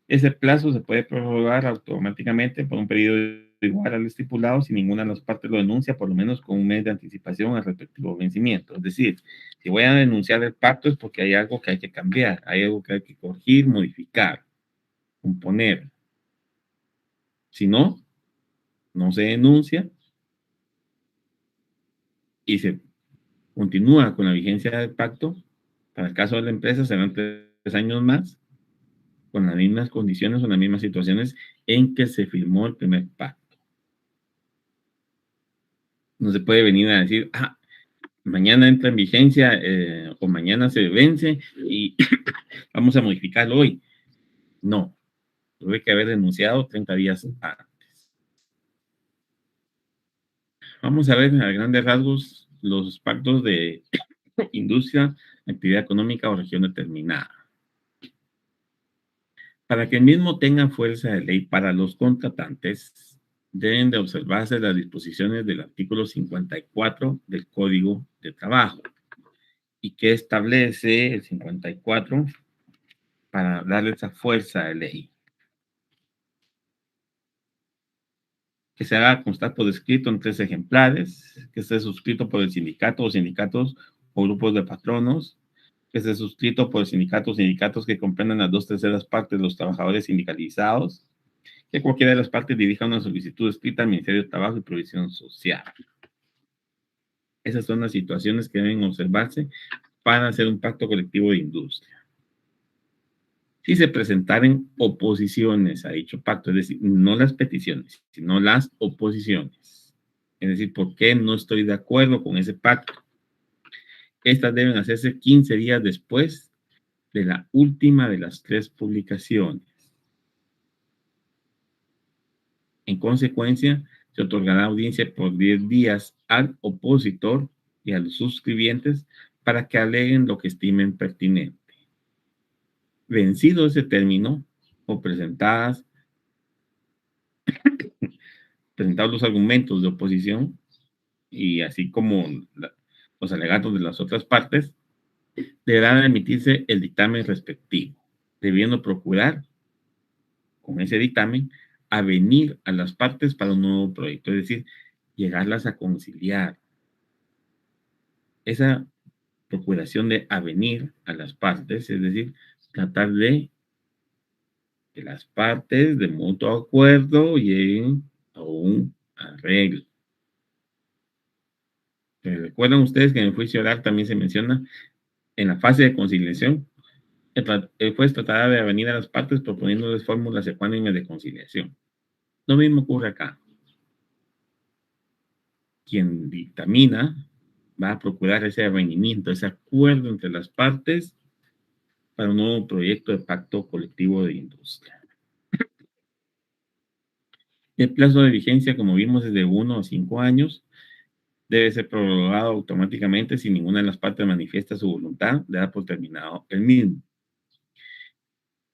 A: Ese plazo se puede prorrogar automáticamente por un periodo igual al estipulado si ninguna de las partes lo denuncia por lo menos con un mes de anticipación al respectivo vencimiento. Es decir, si voy a denunciar el pacto es porque hay algo que hay que cambiar, hay algo que hay que corregir, modificar, componer. Si no, no se denuncia y se continúa con la vigencia del pacto. Para el caso de la empresa serán 3 años más, con las mismas condiciones o las mismas situaciones en que se firmó el primer pacto. No se puede venir a decir, mañana entra en vigencia o mañana se vence y vamos a modificarlo hoy. No, tuve que haber denunciado 30 días antes. Vamos a ver a grandes rasgos los pactos de industria, actividad económica o región determinada. Para que el mismo tenga fuerza de ley para los contratantes, deben de observarse las disposiciones del artículo 54 del Código de Trabajo. ¿Y qué establece el 54 para darle esa fuerza de ley? Que se haga constar por escrito en 3 ejemplares, que esté suscrito por el sindicato o sindicatos o grupos de patronos, que esté suscrito por el sindicato o sindicatos que comprendan las 2/3 partes de los trabajadores sindicalizados, que cualquiera de las partes dirija una solicitud escrita al Ministerio de Trabajo y Previsión Social. Esas son las situaciones que deben observarse para hacer un pacto colectivo de industria. Si se presentaren oposiciones a dicho pacto, es decir, no las peticiones, sino las oposiciones, es decir, ¿por qué no estoy de acuerdo con ese pacto? Estas deben hacerse 15 días después de la última de las 3 publicaciones. En consecuencia, se otorgará audiencia por 10 días al opositor y a los suscribientes para que aleguen lo que estimen pertinente. Vencido ese término o presentados los argumentos de oposición y así como los alegatos de las otras partes, deberá emitirse el dictamen respectivo, debiendo procurar con ese dictamen avenir a las partes para un nuevo proyecto, es decir, llegarlas a conciliar. Esa procuración de avenir a las partes, es decir, tratar de que las partes de mutuo acuerdo lleguen a un arreglo. ¿Recuerdan ustedes que en el juicio oral también se menciona en la fase de conciliación? El juez tratará de avenir a las partes proponiéndoles fórmulas ecuánimes de conciliación. Lo mismo ocurre acá. Quien dictamina va a procurar ese avenimiento, ese acuerdo entre las partes para un nuevo proyecto de pacto colectivo de industria. El plazo de vigencia, como vimos, es de 1 a 5 años. Debe ser prorrogado automáticamente si ninguna de las partes manifiesta su voluntad de dar por terminado el mismo.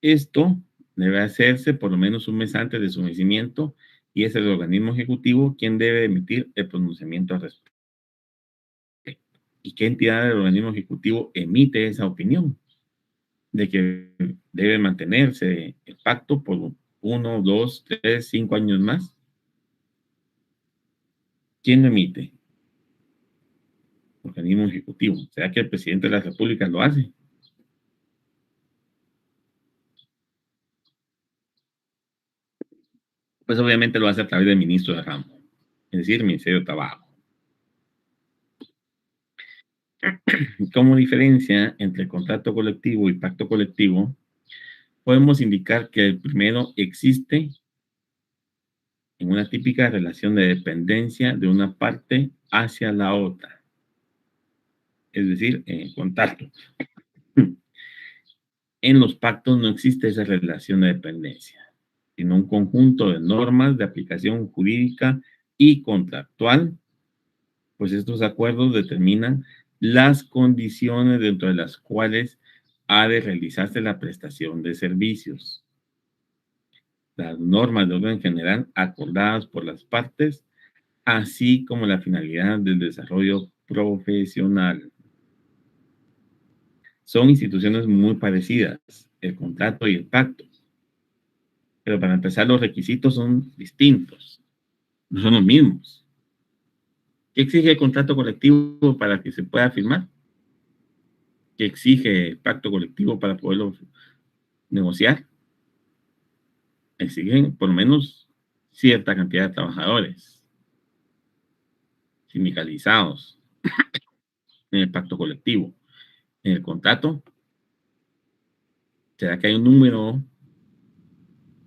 A: Esto debe hacerse por lo menos un mes antes de su vencimiento y es el organismo ejecutivo quien debe emitir el pronunciamiento al respecto. ¿Y qué entidad del organismo ejecutivo emite esa opinión? De que debe mantenerse el pacto por 1, 2, 3, 5 años más. ¿Quién lo emite? Organismo ejecutivo. ¿Será que el presidente de la República lo hace? Pues obviamente lo hace a través del ministro de ramo, es decir, el Ministerio de Trabajo. Como diferencia entre contrato colectivo y pacto colectivo, podemos indicar que el primero existe en una típica relación de dependencia de una parte hacia la otra, es decir, en contacto. En los pactos no existe esa relación de dependencia, sino un conjunto de normas de aplicación jurídica y contractual, pues estos acuerdos determinan las condiciones dentro de las cuales ha de realizarse la prestación de servicios. Las normas de orden general acordadas por las partes, así como la finalidad del desarrollo profesional. Son instituciones muy parecidas, el contrato y el pacto, pero para empezar los requisitos son distintos. no son los mismos. ¿Qué exige el contrato colectivo para que se pueda firmar? ¿Qué exige el pacto colectivo para poderlo negociar? Exigen por lo menos cierta cantidad de trabajadores sindicalizados en el pacto colectivo. En el contrato, ¿será que hay un número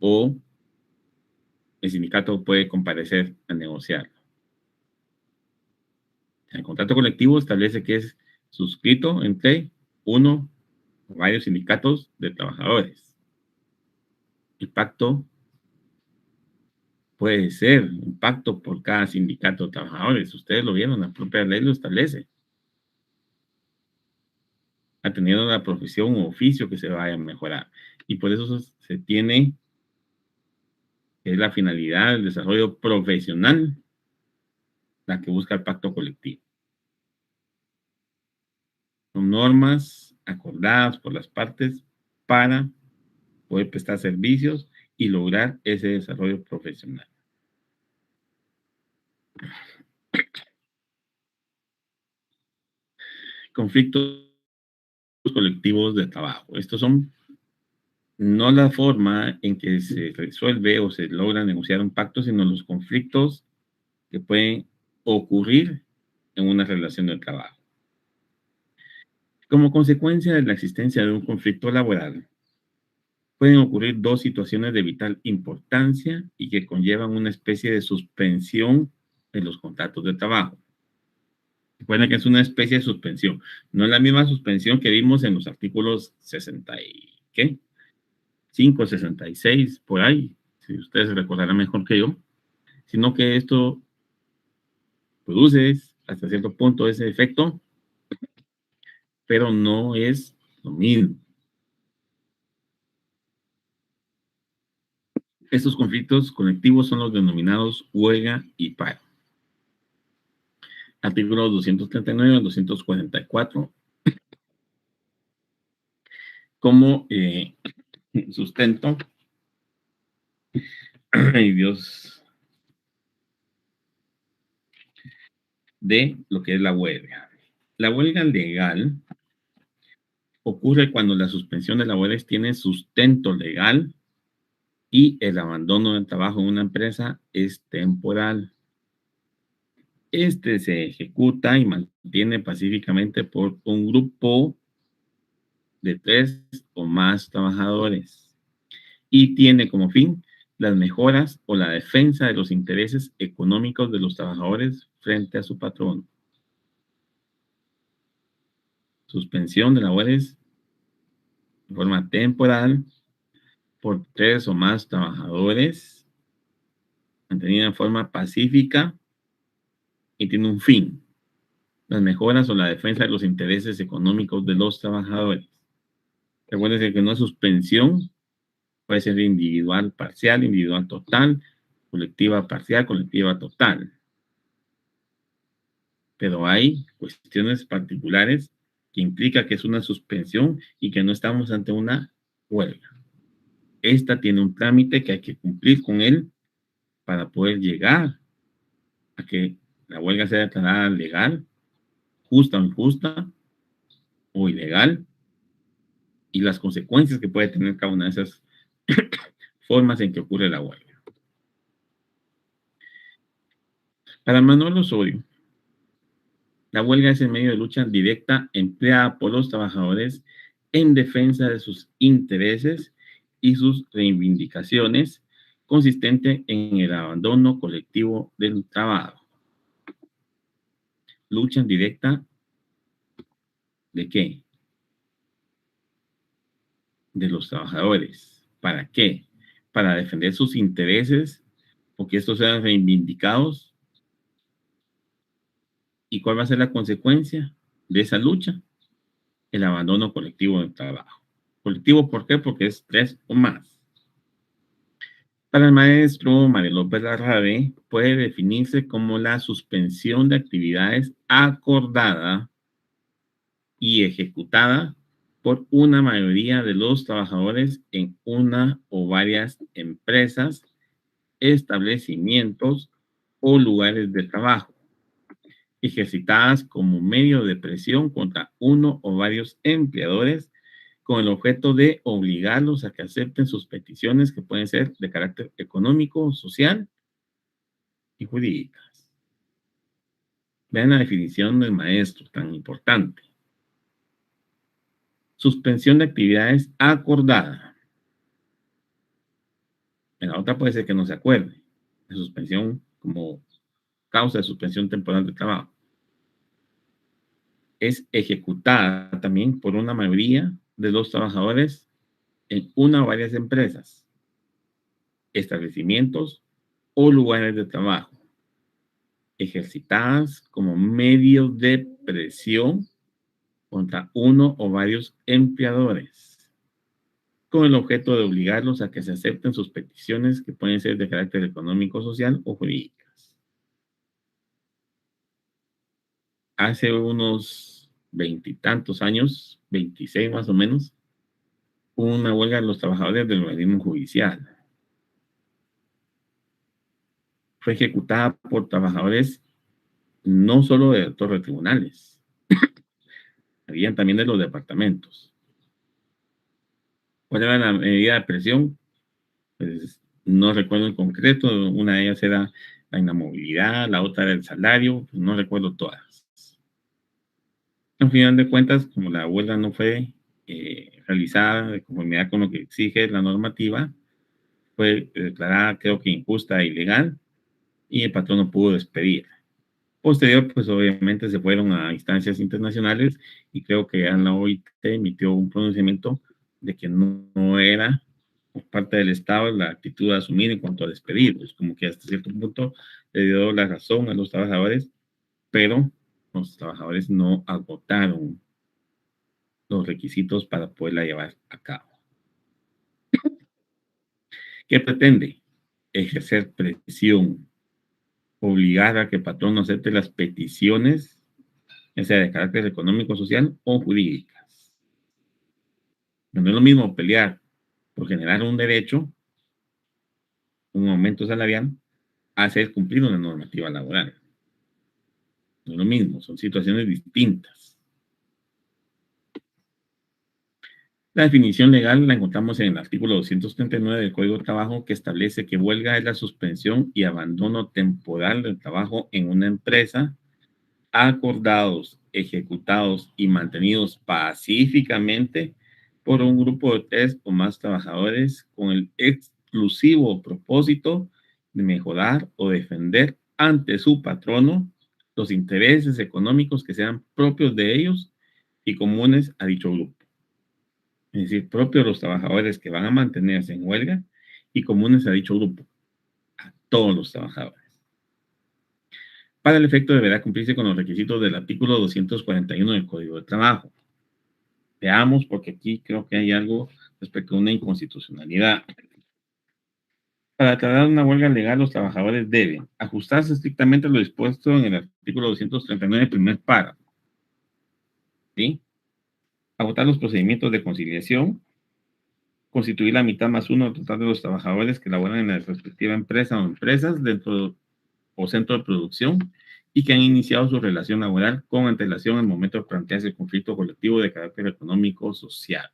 A: o el sindicato puede comparecer a negociar? El contrato colectivo establece que es suscrito entre uno o varios sindicatos de trabajadores. El pacto puede ser un pacto por cada sindicato de trabajadores. Ustedes lo vieron, la propia ley lo establece. Atendiendo a la profesión o oficio que se vaya a mejorar. Y por eso se tiene, que es la finalidad del desarrollo profesional, la que busca el pacto colectivo. Son normas acordadas por las partes para poder prestar servicios y lograr ese desarrollo profesional. Conflictos colectivos de trabajo. Estos son no la forma en que se resuelve o se logra negociar un pacto, sino los conflictos que pueden ocurrir en una relación de trabajo. Como consecuencia de la existencia de un conflicto laboral, pueden ocurrir dos situaciones de vital importancia y que conllevan una especie de suspensión de los contratos de trabajo. Recuerden que es una especie de suspensión, no es la misma suspensión que vimos en los artículos 60 y ¿qué? 5, 66, por ahí, si ustedes recordarán mejor que yo, sino que esto produce hasta cierto punto ese efecto, pero no es lo mismo. Estos conflictos colectivos son los denominados huelga y paro. Artículos 239 a 244 como sustento. Ay, Dios, de lo que es la huelga. La huelga legal ocurre cuando la suspensión de labores tiene sustento legal y el abandono del trabajo en una empresa es temporal. Este se ejecuta y mantiene pacíficamente por un grupo de 3 o más trabajadores y tiene como fin las mejoras o la defensa de los intereses económicos de los trabajadores frente a su patrón. Suspensión de labores de forma temporal por 3 o más trabajadores, mantenida en forma pacífica y tiene un fin: las mejoras o la defensa de los intereses económicos de los trabajadores. Recuerden que no es suspensión, puede ser individual parcial, individual total, colectiva parcial, colectiva total. Pero hay cuestiones particulares que implica que es una suspensión y que no estamos ante una huelga. Esta tiene un trámite que hay que cumplir con él para poder llegar a que la huelga sea declarada legal, justa o injusta, o ilegal, y las consecuencias que puede tener cada una de esas formas en que ocurre la huelga. Para Manuel Osorio, la huelga es el medio de lucha directa empleada por los trabajadores en defensa de sus intereses y sus reivindicaciones, consistente en el abandono colectivo del trabajo. Lucha directa ¿de qué? De los trabajadores. ¿Para qué? Para defender sus intereses, porque estos sean reivindicados. ¿Y cuál va a ser la consecuencia de esa lucha? El abandono colectivo del trabajo. ¿Colectivo por qué? Porque es 3 o más. Para el maestro Mario López Larrabe, puede definirse como la suspensión de actividades acordada y ejecutada por una mayoría de los trabajadores en una o varias empresas, establecimientos o lugares de trabajo, ejercitadas como medio de presión contra uno o varios empleadores con el objeto de obligarlos a que acepten sus peticiones que pueden ser de carácter económico, social y jurídicas. Vean la definición del maestro, tan importante. Suspensión de actividades acordada. En la otra puede ser que no se acuerde. De suspensión como causa de suspensión temporal de trabajo. Es ejecutada también por una mayoría de los trabajadores en una o varias empresas, establecimientos o lugares de trabajo, ejercitadas como medio de presión contra uno o varios empleadores, con el objeto de obligarlos a que se acepten sus peticiones que pueden ser de carácter económico, social o jurídicas. Hace unos veintitantos años, 26 más o menos, hubo una huelga de los trabajadores del organismo judicial. Fue ejecutada por trabajadores no solo de altos tribunales, habían también de los departamentos. ¿Cuál era la medida de presión? Pues no recuerdo en concreto, una de ellas era la inamovilidad, la otra era el salario, pues no recuerdo todas. Al final de cuentas, como la huelga no fue realizada de conformidad con lo que exige la normativa, fue declarada creo que injusta e ilegal y el patrón no pudo despedir. Posterior, pues obviamente se fueron a instancias internacionales y creo que ya la OIT emitió un pronunciamiento de que no era por parte del Estado la actitud a asumir en cuanto a despedirlos, como que hasta cierto punto le dio la razón a los trabajadores, pero los trabajadores no agotaron los requisitos para poderla llevar a cabo. ¿Qué pretende? Ejercer presión, obligar a que el patrón no acepte las peticiones, ya sea de carácter económico, social o jurídicas. No es lo mismo pelear por generar un derecho, un aumento salarial, a hacer cumplir una normativa laboral. No es lo mismo, son situaciones distintas. La definición legal la encontramos en el artículo 239 del Código de Trabajo, que establece que huelga es la suspensión y abandono temporal del trabajo en una empresa, acordados, ejecutados y mantenidos pacíficamente por un grupo de 3 o más trabajadores con el exclusivo propósito de mejorar o defender ante su patrono los intereses económicos que sean propios de ellos y comunes a dicho grupo. Es decir, propios de los trabajadores que van a mantenerse en huelga y comunes a dicho grupo, a todos los trabajadores. Para el efecto deberá cumplirse con los requisitos del artículo 241 del Código de Trabajo. Veamos, porque aquí creo que hay algo respecto a una inconstitucionalidad. Para declarar una huelga legal, los trabajadores deben ajustarse estrictamente a lo dispuesto en el artículo 239, primer párrafo. ¿Sí? Agotar los procedimientos de conciliación, constituir la mitad más uno total de los trabajadores que laboran en la respectiva empresa o empresas dentro o centro de producción y que han iniciado su relación laboral con antelación al momento de plantearse el conflicto colectivo de carácter económico o social.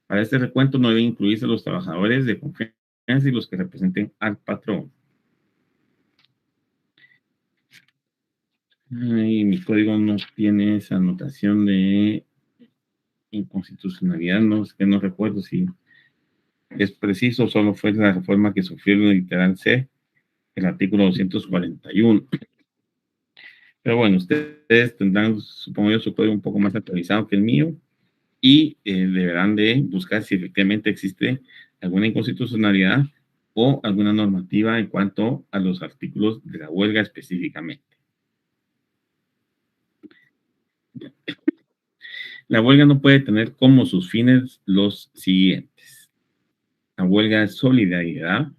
A: Para este recuento no deben incluirse los trabajadores de confianza y los que representen al patrón. Ay, mi código no tiene esa anotación de inconstitucionalidad, no, es que no recuerdo si es preciso, solo fue la reforma que sufrió el literal C, el artículo 241. Pero bueno, ustedes tendrán, supongo yo, su código un poco más actualizado que el mío y deberán de buscar si efectivamente existe alguna inconstitucionalidad o alguna normativa en cuanto a los artículos de la huelga específicamente. La huelga no puede tener como sus fines los siguientes. La huelga es solidaridad,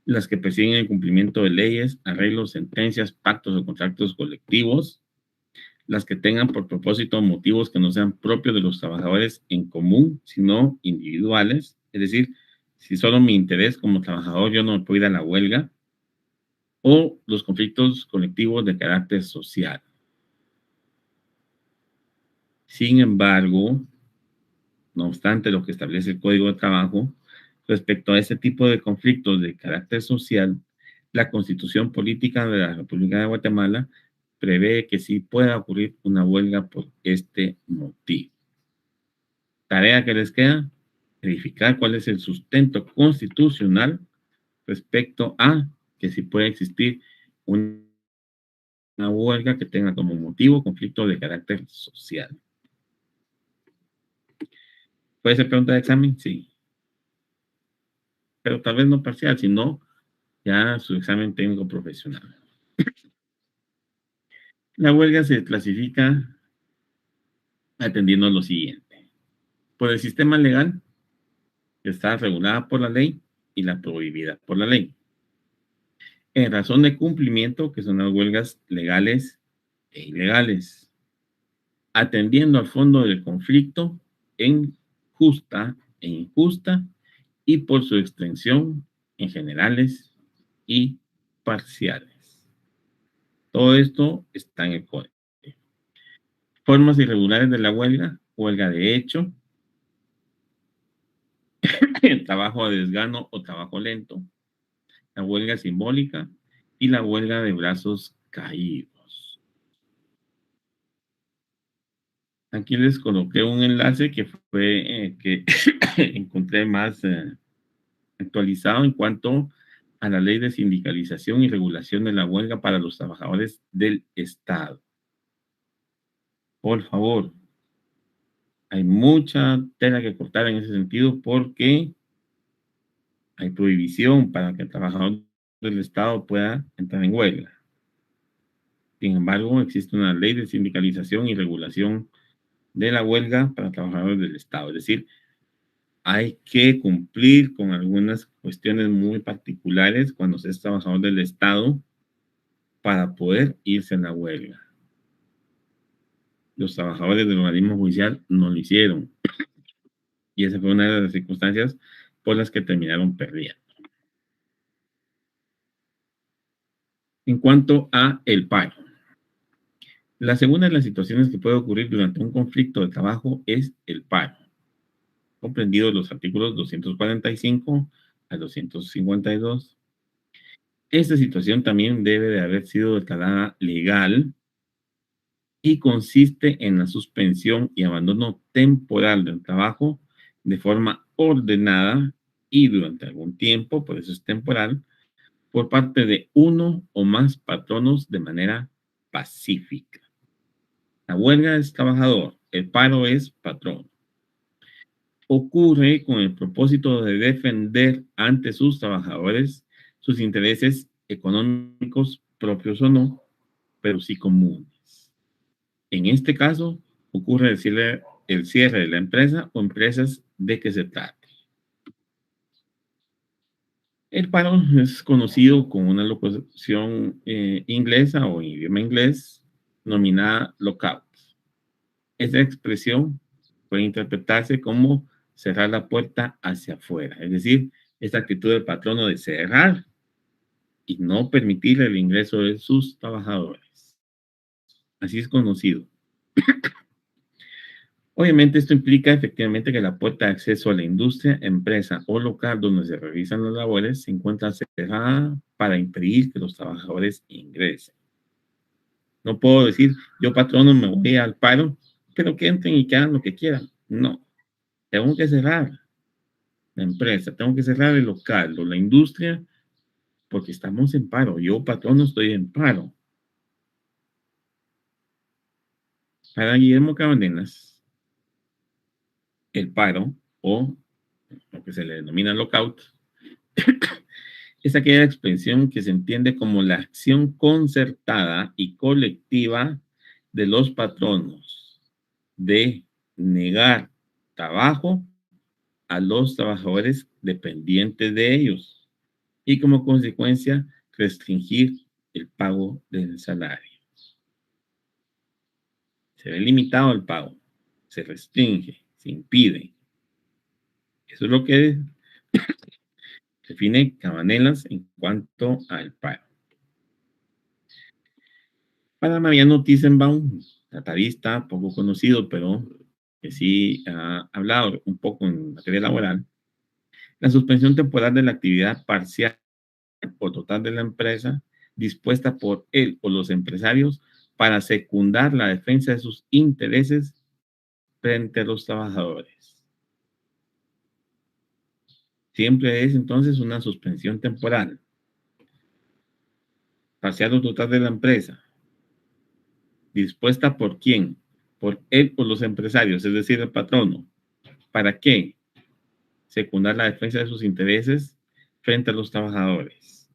A: las que persiguen el cumplimiento de leyes, arreglos, sentencias, pactos o contratos colectivos, las que tengan por propósito motivos que no sean propios de los trabajadores en común, sino individuales. Es decir, si solo mi interés como trabajador yo no me puedo ir a la huelga, o los conflictos colectivos de carácter social. Sin embargo, no obstante lo que establece el Código de Trabajo, respecto a este tipo de conflictos de carácter social, la Constitución Política de la República de Guatemala prevé que sí pueda ocurrir una huelga por este motivo. Tarea que les queda, verificar cuál es el sustento constitucional respecto a que si puede existir una huelga que tenga como motivo conflicto de carácter social. ¿Puede ser pregunta de examen? Sí. Pero tal vez no parcial, sino ya su examen técnico profesional. La huelga se clasifica atendiendo lo siguiente. Por el sistema legal, que está regulada por la ley y la prohibida por la ley. En razón de cumplimiento, que son las huelgas legales e ilegales. Atendiendo al fondo del conflicto en justa e injusta y por su extensión en generales y parciales. Todo esto está en el código. Formas irregulares de la huelga, huelga de hecho, trabajo a desgano o trabajo lento, la huelga simbólica y la huelga de brazos caídos. Aquí les coloqué un enlace que fue que encontré más actualizado en cuanto a la ley de sindicalización y regulación de la huelga para los trabajadores del Estado. Por favor, hay mucha tela que cortar en ese sentido porque hay prohibición para que el trabajador del Estado pueda entrar en huelga. Sin embargo, existe una ley de sindicalización y regulación de la huelga para trabajadores del Estado. Es decir, hay que cumplir con algunas cuestiones muy particulares cuando se es trabajador del Estado para poder irse a la huelga. Los trabajadores del organismo judicial no lo hicieron. Y esa fue una de las circunstancias por las que terminaron perdiendo. En cuanto a el paro. La segunda de las situaciones que puede ocurrir durante un conflicto de trabajo es el paro, comprendidos los artículos 245 a 252. Esta situación también debe de haber sido declarada legal y consiste en la suspensión y abandono temporal del trabajo de forma ordenada y durante algún tiempo, por eso es temporal, por parte de uno o más patronos de manera pacífica. La huelga es trabajador, el paro es patrón. Ocurre con el propósito de defender ante sus trabajadores sus intereses económicos propios o no, pero sí comunes. En este caso, ocurre el cierre de la empresa o empresas de que se trate. El paro es conocido con una locución inglesa o idioma inglés nominada lockout. Esa expresión puede interpretarse como cerrar la puerta hacia afuera, es decir, esta actitud del patrono de cerrar y no permitir el ingreso de sus trabajadores. Así es conocido. Obviamente esto implica efectivamente que la puerta de acceso a la industria, empresa o local donde se realizan las labores se encuentra cerrada para impedir que los trabajadores ingresen. No puedo decir, yo patrono me voy al paro, pero que entren y que hagan lo que quieran. No, tengo que cerrar la empresa, tengo que cerrar el local o la industria porque estamos en paro. Yo, patrono, estoy en paro. Para Guillermo Cabanelas, el paro o lo que se le denomina lockout es aquella expresión que se entiende como la acción concertada y colectiva de los patronos de negar trabajo a los trabajadores dependientes de ellos y como consecuencia restringir el pago del salario. Se ve limitado el pago, se restringe, se impide. Eso es lo que define Cabanelas en cuanto al paro. Para Mariano Thyssen-Baum, tratadista poco conocido, pero que sí ha hablado un poco en materia laboral, la suspensión temporal de la actividad parcial o total de la empresa dispuesta por él o los empresarios para secundar la defensa de sus intereses frente a los trabajadores. Siempre es entonces una suspensión temporal, parcial o total de la empresa, dispuesta por quién, por él o los empresarios, es decir, el patrono. ¿Para qué? Secundar la defensa de sus intereses frente a los trabajadores.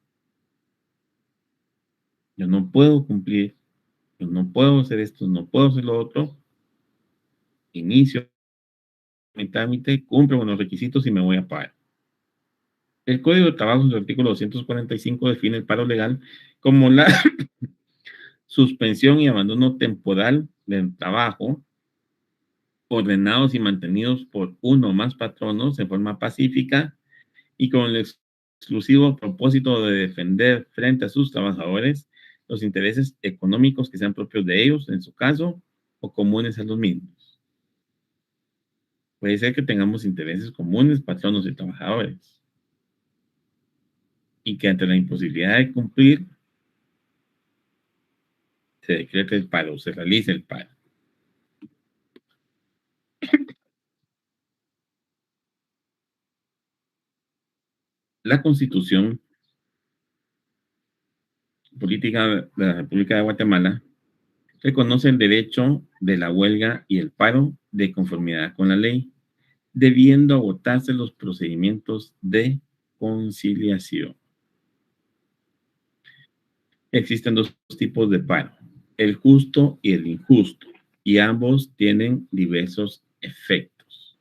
A: Yo no puedo cumplir, yo no puedo hacer esto, no puedo hacer lo otro. Inicio mi trámite, cumplo con los requisitos y me voy a parar. El Código de Trabajo en su artículo 245 define el paro legal como la suspensión y abandono temporal del trabajo ordenados y mantenidos por uno o más patronos en forma pacífica y con el exclusivo propósito de defender frente a sus trabajadores los intereses económicos que sean propios de ellos, en su caso, o comunes a los mismos. Puede ser que tengamos intereses comunes, patronos y trabajadores, y que ante la imposibilidad de cumplir, se decrete el paro, se realice el paro. La Constitución Política de la República de Guatemala reconoce el derecho de la huelga y el paro de conformidad con la ley, debiendo agotarse los procedimientos de conciliación. Existen dos tipos de paro, el justo y el injusto, y ambos tienen diversos efectos.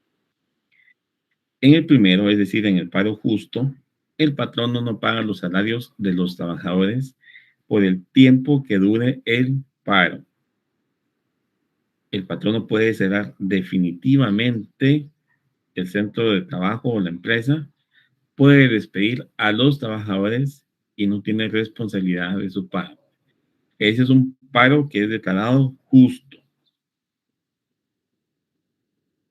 A: En el primero, es decir, en el paro justo, el patrono no paga los salarios de los trabajadores por el tiempo que dure el paro. El patrono puede cerrar definitivamente el centro de trabajo o la empresa, puede despedir a los trabajadores y no tiene responsabilidad de su pago. Ese es un paro que es declarado justo.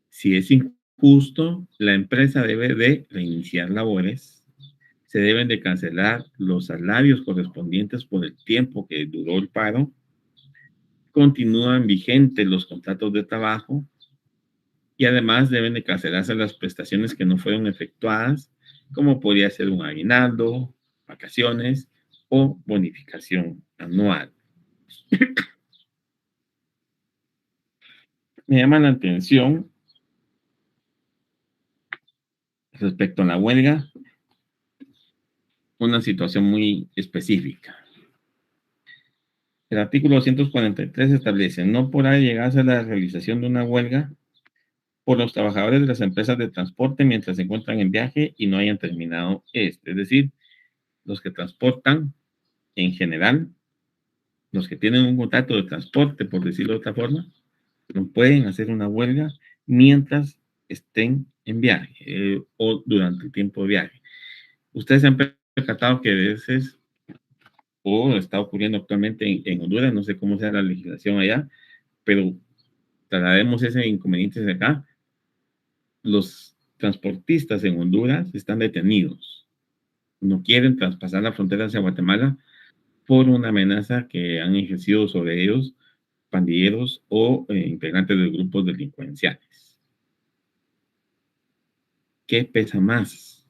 A: Si es injusto, la empresa debe de reiniciar labores, se deben de cancelar los salarios correspondientes por el tiempo que duró el paro, continúan vigentes los contratos de trabajo y además deben de cancelarse las prestaciones que no fueron efectuadas, como podría ser un aguinaldo, vacaciones o bonificación anual. Me llama la atención respecto a la huelga una situación muy específica. El artículo 243 establece, no podrá llegarse a la realización de una huelga por los trabajadores de las empresas de transporte mientras se encuentran en viaje y no hayan terminado este. Es decir, los que transportan en general, los que tienen un contrato de transporte, por decirlo de otra forma, no pueden hacer una huelga mientras estén en viaje o durante el tiempo de viaje. Ustedes se han percatado que a veces, o está ocurriendo actualmente en Honduras, no sé cómo sea la legislación allá, pero traslademos ese inconveniente de acá. Los transportistas en Honduras están detenidos. No quieren traspasar la frontera hacia Guatemala por una amenaza que han ejercido sobre ellos pandilleros o integrantes de grupos delincuenciales. ¿Qué pesa más?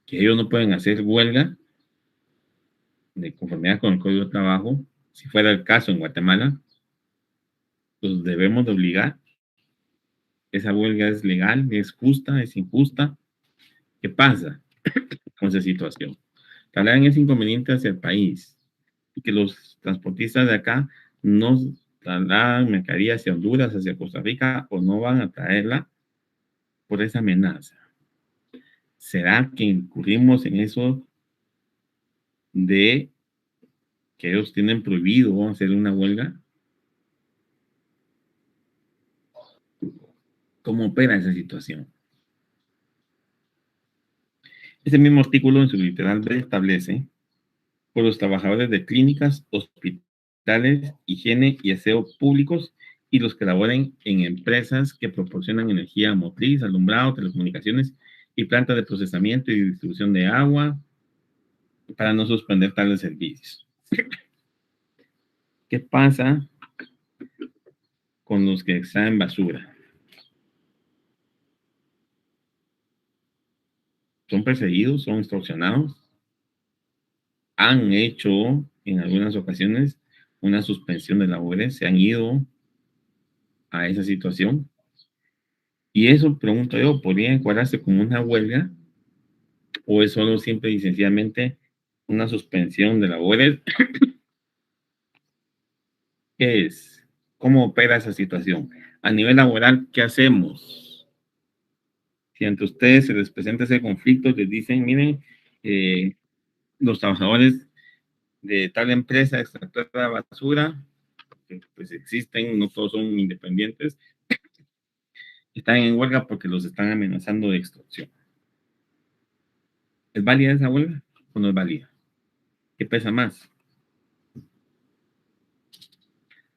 A: Que ellos no pueden hacer huelga de conformidad con el Código de Trabajo. Si fuera el caso en Guatemala, los debemos de obligar. Esa huelga es legal, es justa, es injusta. ¿Qué pasa con esa situación? Trasladan ese inconveniente hacia el país y que los transportistas de acá no trasladan mercadería hacia Honduras, hacia Costa Rica o no van a traerla por esa amenaza. ¿Será que incurrimos en eso de que ellos tienen prohibido hacer una huelga? ¿Cómo opera esa situación? Ese mismo artículo en su literal B establece por los trabajadores de clínicas, hospitales, higiene y aseo públicos y los que laboren en empresas que proporcionan energía motriz, alumbrado, telecomunicaciones y plantas de procesamiento y distribución de agua para no suspender tales servicios. ¿Qué pasa con los que extraen basura? Son perseguidos, son extorsionados, han hecho en algunas ocasiones una suspensión de labores, se han ido a esa situación. Y eso, pregunto yo, ¿podría encuadrarse como una huelga o es solo simple y sencillamente una suspensión de labores? ¿Qué es? ¿Cómo opera esa situación? A nivel laboral, ¿qué hacemos? Si ante ustedes se les presenta ese conflicto, les dicen, miren, los trabajadores de tal empresa extractora de basura, que pues existen, no todos son independientes, están en huelga porque los están amenazando de extorsión. ¿Es válida esa huelga o no es válida? ¿Qué pesa más?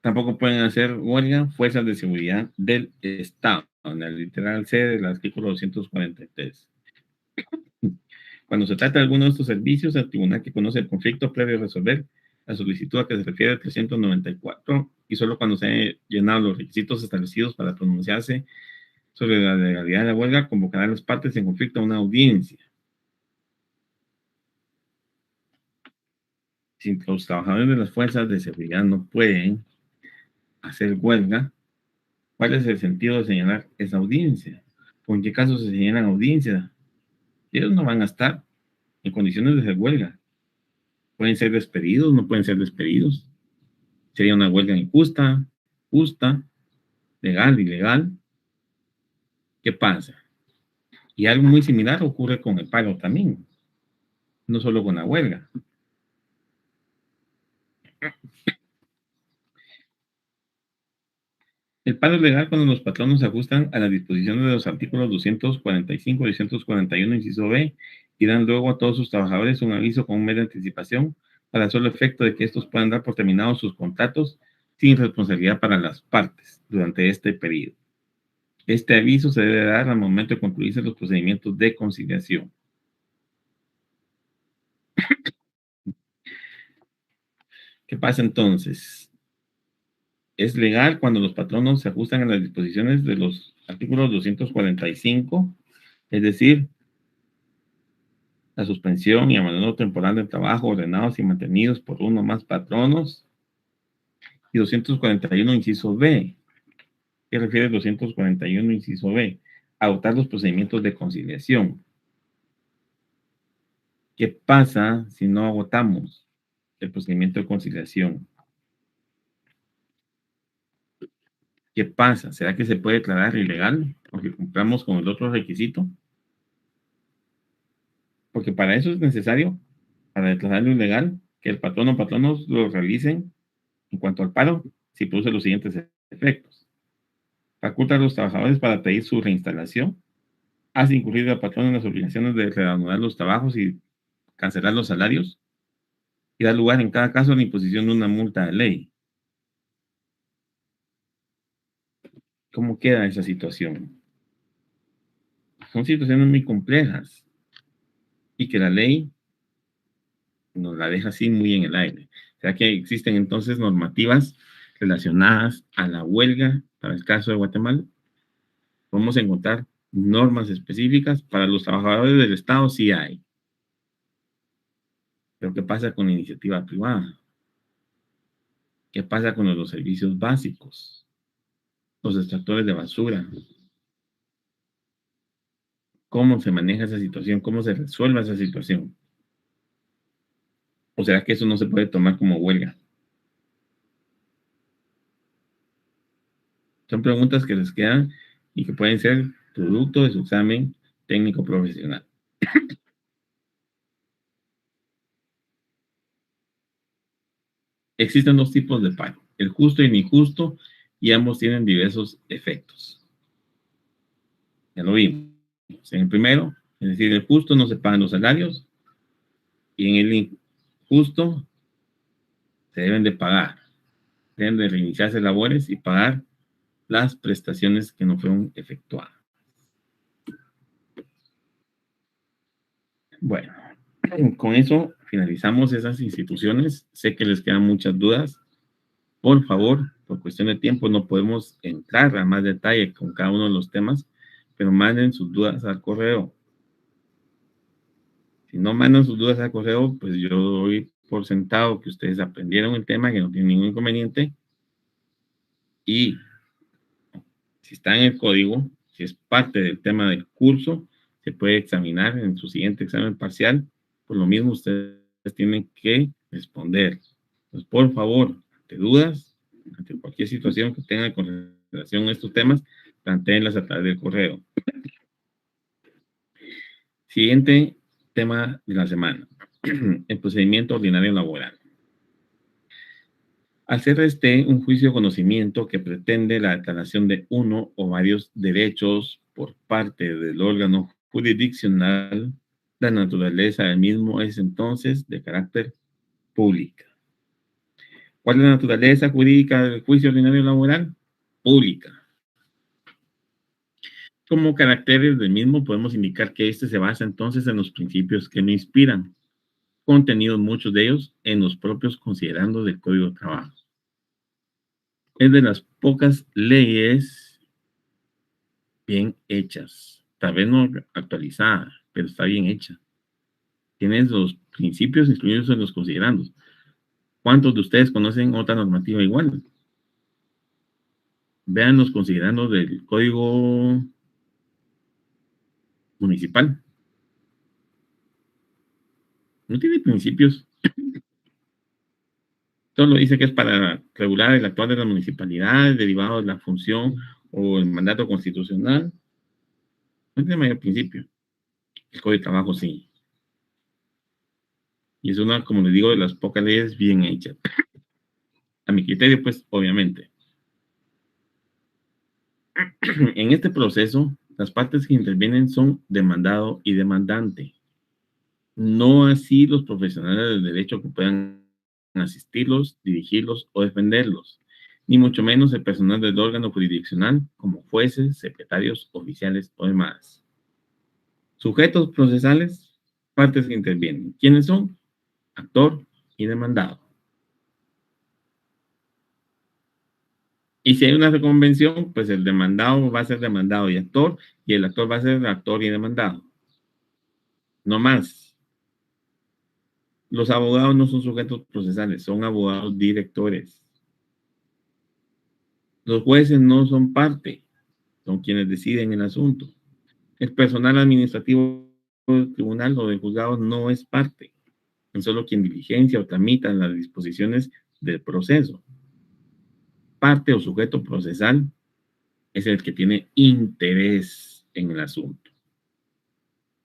A: Tampoco pueden hacer huelga fuerzas de seguridad del Estado, en el literal C del artículo 243. Cuando se trata de alguno de estos servicios, el tribunal que conoce el conflicto previo a resolver la solicitud a que se refiere al 394 y solo cuando se han llenado los requisitos establecidos para pronunciarse sobre la legalidad de la huelga, convocará a las partes en conflicto a una audiencia. Si los trabajadores de las fuerzas de seguridad no pueden hacer huelga, ¿cuál es el sentido de señalar esa audiencia? ¿O en qué caso se señalan audiencias? Ellos no van a estar en condiciones de hacer huelga. Pueden ser despedidos, no pueden ser despedidos. Sería una huelga injusta, justa, legal, ilegal. ¿Qué pasa? Y algo muy similar ocurre con el paro también, no solo con la huelga. El paro es legal cuando los patronos se ajustan a las disposiciones de los artículos 245 y 241, inciso B, y dan luego a todos sus trabajadores un aviso con un mes de anticipación para el solo efecto de que estos puedan dar por terminados sus contratos sin responsabilidad para las partes durante este periodo. Este aviso se debe dar al momento de concluirse los procedimientos de conciliación. ¿Qué pasa entonces? Es legal cuando los patronos se ajustan a las disposiciones de los artículos 245, es decir, la suspensión y abandono temporal del trabajo ordenados y mantenidos por uno o más patronos, y 241, inciso B. ¿Qué refiere 241, inciso B? Adoptar los procedimientos de conciliación. ¿Qué pasa si no agotamos el procedimiento de conciliación? ¿Qué pasa? ¿Será que se puede declarar ilegal porque cumplamos con el otro requisito? Porque para eso es necesario, para declararlo ilegal, que el patrón o patronos lo realicen en cuanto al paro, si produce los siguientes efectos. Faculta a los trabajadores para pedir su reinstalación, hace incurrir al patrón en las obligaciones de reanudar los trabajos y cancelar los salarios, y da lugar en cada caso a la imposición de una multa de ley. ¿Cómo queda esa situación? Son situaciones muy complejas y que la ley nos la deja así muy en el aire. O sea que existen entonces normativas relacionadas a la huelga para el caso de Guatemala. Podemos encontrar normas específicas para los trabajadores del Estado, sí hay. Pero ¿qué pasa con la iniciativa privada? ¿Qué pasa con los servicios básicos? Los extractores de basura. ¿Cómo se maneja esa situación? ¿Cómo se resuelve esa situación? ¿O será que eso no se puede tomar como huelga? Son preguntas que les quedan y que pueden ser producto de su examen técnico profesional. Existen dos tipos de paro, el justo y el injusto, y ambos tienen diversos efectos. Ya lo vimos. En el primero, es decir, el justo no se pagan los salarios, y en el justo, se deben de pagar. Deben de reiniciarse labores y pagar las prestaciones que no fueron efectuadas. Bueno, con eso finalizamos esas instituciones. Sé que les quedan muchas dudas. Por favor, por cuestión de tiempo no podemos entrar a más detalle con cada uno de los temas, pero manden sus dudas al correo. Si no mandan sus dudas al correo, pues yo doy por sentado que ustedes aprendieron el tema, que no tienen ningún inconveniente. Y si está en el código, si es parte del tema del curso, se puede examinar en su siguiente examen parcial. Por lo mismo, ustedes tienen que responder. Pues, por favor, ante dudas, ante cualquier situación que tengan con relación a estos temas, planteenlas a través del correo. Siguiente tema de la semana, el procedimiento ordinario laboral. Al ser este un juicio de conocimiento que pretende la declaración de uno o varios derechos por parte del órgano jurisdiccional, la naturaleza del mismo es entonces de carácter pública. ¿Cuál es la naturaleza jurídica del juicio ordinario laboral? Pública. Como caracteres del mismo podemos indicar que este se basa entonces en los principios que lo inspiran, contenidos muchos de ellos en los propios considerandos del Código de Trabajo. Es de las pocas leyes bien hechas, tal vez no actualizada, pero está bien hecha. Tiene los principios incluidos en los considerandos. ¿Cuántos de ustedes conocen otra normativa igual? Vean los considerandos del Código Municipal. No tiene principios. Solo dice que es para regular el actuar de las municipalidades derivado de la función o el mandato constitucional. No tiene mayor principio. El Código de Trabajo sí. Y es una, como les digo, de las pocas leyes bien hechas. A mi criterio, pues, obviamente. En este proceso, las partes que intervienen son demandado y demandante. No así los profesionales del derecho que puedan asistirlos, dirigirlos o defenderlos, ni mucho menos el personal del órgano jurisdiccional como jueces, secretarios, oficiales o demás. Sujetos procesales, partes que intervienen. ¿Quiénes son? Actor y demandado. Y si hay una reconvención, pues el demandado va a ser demandado y actor, y el actor va a ser actor y demandado. No más. Los abogados no son sujetos procesales, son abogados directores. Los jueces no son parte, son quienes deciden el asunto. El personal administrativo del tribunal o del juzgado no es parte, es solo quien diligencia o tramita las disposiciones del proceso. Parte o sujeto procesal es el que tiene interés en el asunto.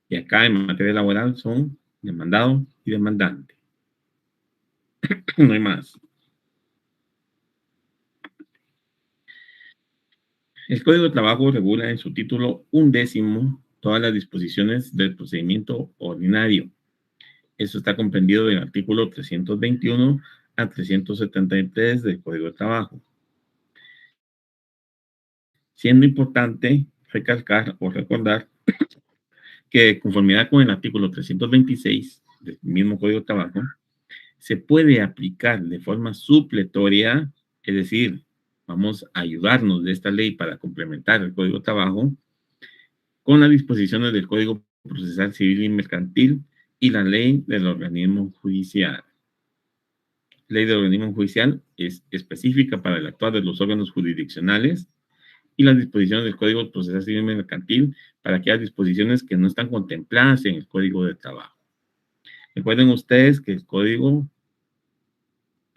A: Y acá en materia laboral son demandado y demandante. No hay más. El Código de Trabajo regula en su título 11 todas las disposiciones del procedimiento ordinario. Eso está comprendido del artículo 321 a 373 del Código de Trabajo. Siendo importante recalcar o recordar que de conformidad con el artículo 326 del mismo Código de Trabajo, se puede aplicar de forma supletoria, es decir, vamos a ayudarnos de esta ley para complementar el Código de Trabajo con las disposiciones del Código Procesal Civil y Mercantil y la ley del organismo judicial. Ley del organismo judicial es específica para el actuar de los órganos jurisdiccionales y las disposiciones del Código Procesal Civil y Mercantil para aquellas disposiciones que no están contempladas en el Código de Trabajo. Recuerden ustedes que el Código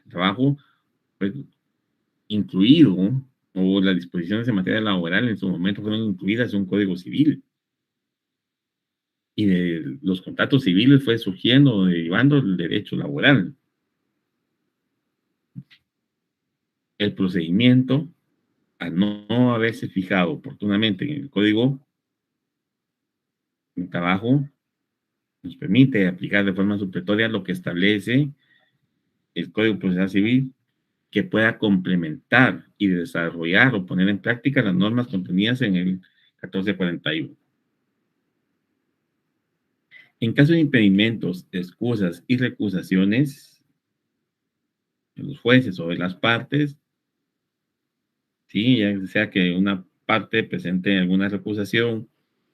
A: de Trabajo fue incluido, o las disposiciones en materia laboral en su momento fueron incluidas en un Código Civil. Y de los contratos civiles fue surgiendo, derivando el derecho laboral. El procedimiento, al no haberse fijado oportunamente en el Código de Trabajo, nos permite aplicar de forma supletoria lo que establece el Código Procesal Civil, que pueda complementar y desarrollar o poner en práctica las normas contenidas en el 1441. En caso de impedimentos, excusas y recusaciones de los jueces o de las partes, sí, ya sea que una parte presente alguna recusación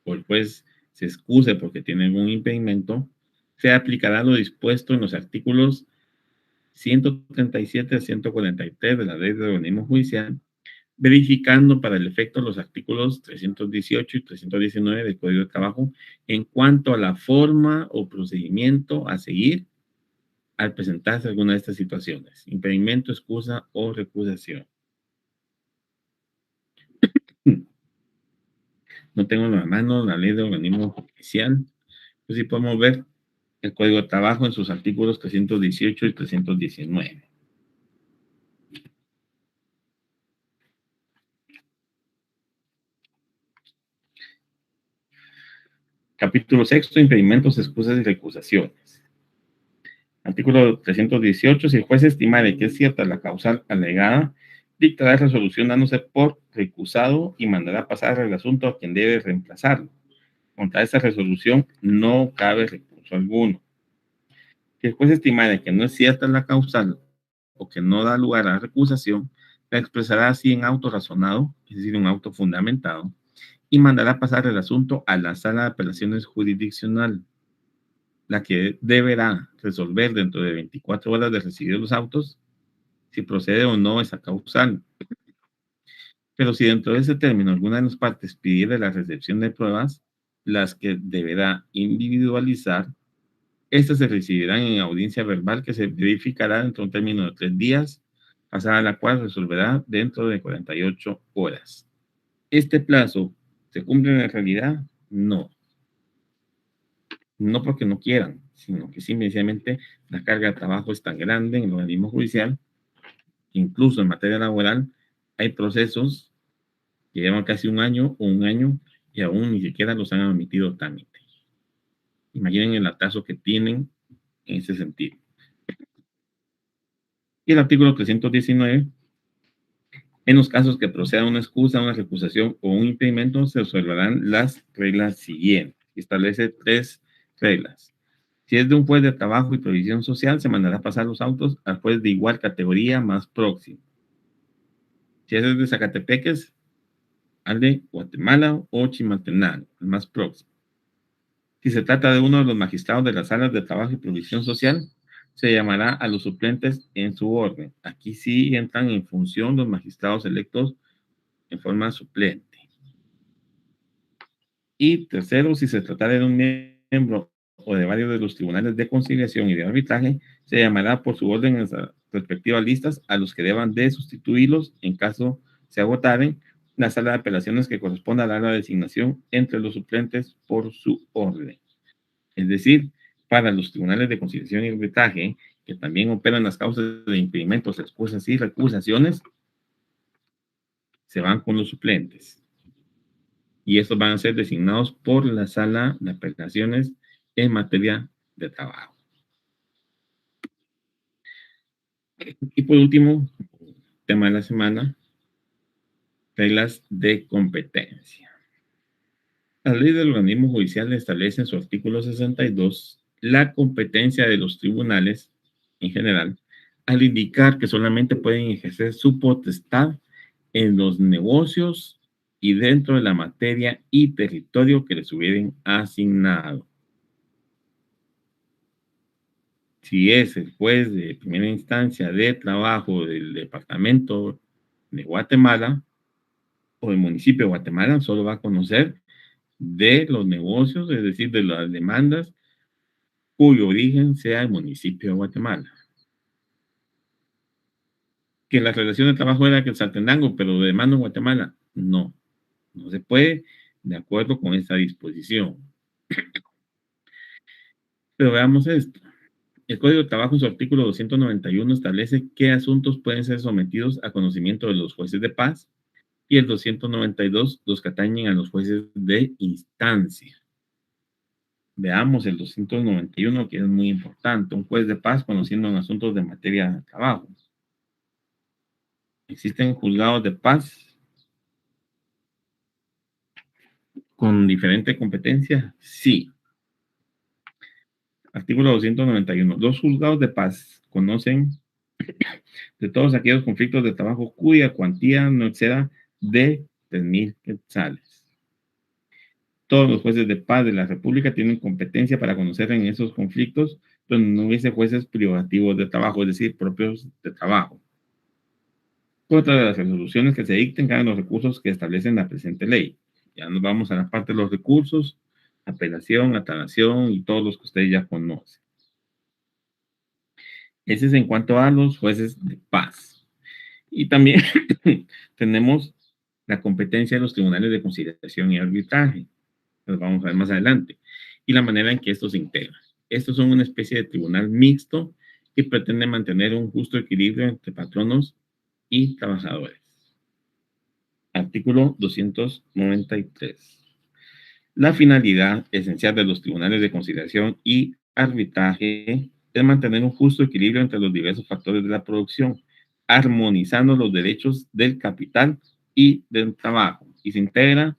A: o el juez se excuse porque tiene algún impedimento, se aplicará lo dispuesto en los artículos 137 a 143 de la Ley de Organismo Judicial, verificando para el efecto los artículos 318 y 319 del Código de Trabajo en cuanto a la forma o procedimiento a seguir al presentarse alguna de estas situaciones: impedimento, excusa o recusación. No tengo en la mano la Ley de Organismo Judicial, pues sí podemos ver el Código de Trabajo en sus artículos 318 y 319. Capítulo sexto: impedimentos, excusas y recusaciones. Artículo 318. Si el juez estimare que es cierta la causal alegada, dictará resolución dándose por recusado y mandará pasar el asunto a quien debe reemplazarlo. Contra esta resolución no cabe recurso alguno. Si el juez estimare que no es cierta la causal o que no da lugar a la recusación, la expresará así en auto razonado, es decir, un auto fundamentado, y mandará pasar el asunto a la Sala de Apelaciones Jurisdiccional, la que deberá resolver dentro de 24 horas de recibir los autos si procede o no esa causal. Pero si dentro de ese término alguna de las partes pidiera la recepción de pruebas, las que deberá individualizar, estas se recibirán en audiencia verbal que se verificará dentro de un término de 3 días, pasada la cual resolverá dentro de 48 horas. ¿Este plazo se cumple en la realidad? No. No porque no quieran, sino que simplemente la carga de trabajo es tan grande en el organismo judicial, incluso en materia laboral, hay procesos que llevan casi un año o un año y aún ni siquiera los han admitido trámite. Imaginen el atraso que tienen en ese sentido. Y el artículo 319, en los casos que proceda una excusa, una recusación o un impedimento, se observarán las reglas siguientes. Establece 3 reglas. Si es de un juez de trabajo y previsión social, se mandará pasar los autos al juez de igual categoría más próximo. Si es de Zacatepeques, al de Guatemala o Chimaltenango, el más próximo. Si se trata de uno de los magistrados de las salas de trabajo y previsión social, se llamará a los suplentes en su orden. Aquí sí entran en función los magistrados electos en forma suplente. Y tercero, si se tratara de un miembro o de varios de los tribunales de conciliación y de arbitraje, se llamará por su orden en las respectivas listas a los que deban de sustituirlos en caso se agotaren la sala de apelaciones que corresponda a dar la designación entre los suplentes por su orden. Es decir, para los tribunales de conciliación y arbitraje, que también operan las causas de impedimentos, excusas y recusaciones, se van con los suplentes. Y estos van a ser designados por la sala de apelaciones en materia de trabajo. Y por último, tema de la semana, reglas de competencia. La ley del organismo judicial establece en su artículo 62 la competencia de los tribunales en general, al indicar que solamente pueden ejercer su potestad en los negocios y dentro de la materia y territorio que les hubieran asignado. Si es el juez de primera instancia de trabajo del departamento de Guatemala o del municipio de Guatemala, solo va a conocer de los negocios, es decir, de las demandas cuyo origen sea el municipio de Guatemala. Que la relación de trabajo era que el Saltenango, pero de demanda en Guatemala, no, no se puede de acuerdo con esta disposición. Pero veamos esto. El Código de Trabajo en su artículo 291 establece qué asuntos pueden ser sometidos a conocimiento de los jueces de paz y el 292 los que atañen a los jueces de instancia. Veamos el 291, que es muy importante. Un juez de paz conociendo en asuntos de materia de trabajo. ¿Existen juzgados de paz con diferente competencia? Sí. Artículo 291. Los juzgados de paz conocen de todos aquellos conflictos de trabajo cuya cuantía no exceda de 3,000 quetzales. Todos los jueces de paz de la República tienen competencia para conocer en esos conflictos donde no hubiese jueces privativos de trabajo, es decir, propios de trabajo. Otra de las resoluciones que se dicten cada los recursos que establecen la presente ley. Ya nos vamos a la parte de los recursos, apelación, aclaración y todos los que ustedes ya conocen. Ese es en cuanto a los jueces de paz. Y también tenemos la competencia de los tribunales de conciliación y arbitraje. Los vamos a ver más adelante. Y la manera en que estos se integran. Estos son una especie de tribunal mixto que pretende mantener un justo equilibrio entre patronos y trabajadores. Artículo 293. La finalidad esencial de los tribunales de conciliación y arbitraje es mantener un justo equilibrio entre los diversos factores de la producción, armonizando los derechos del capital y del trabajo. Y se integra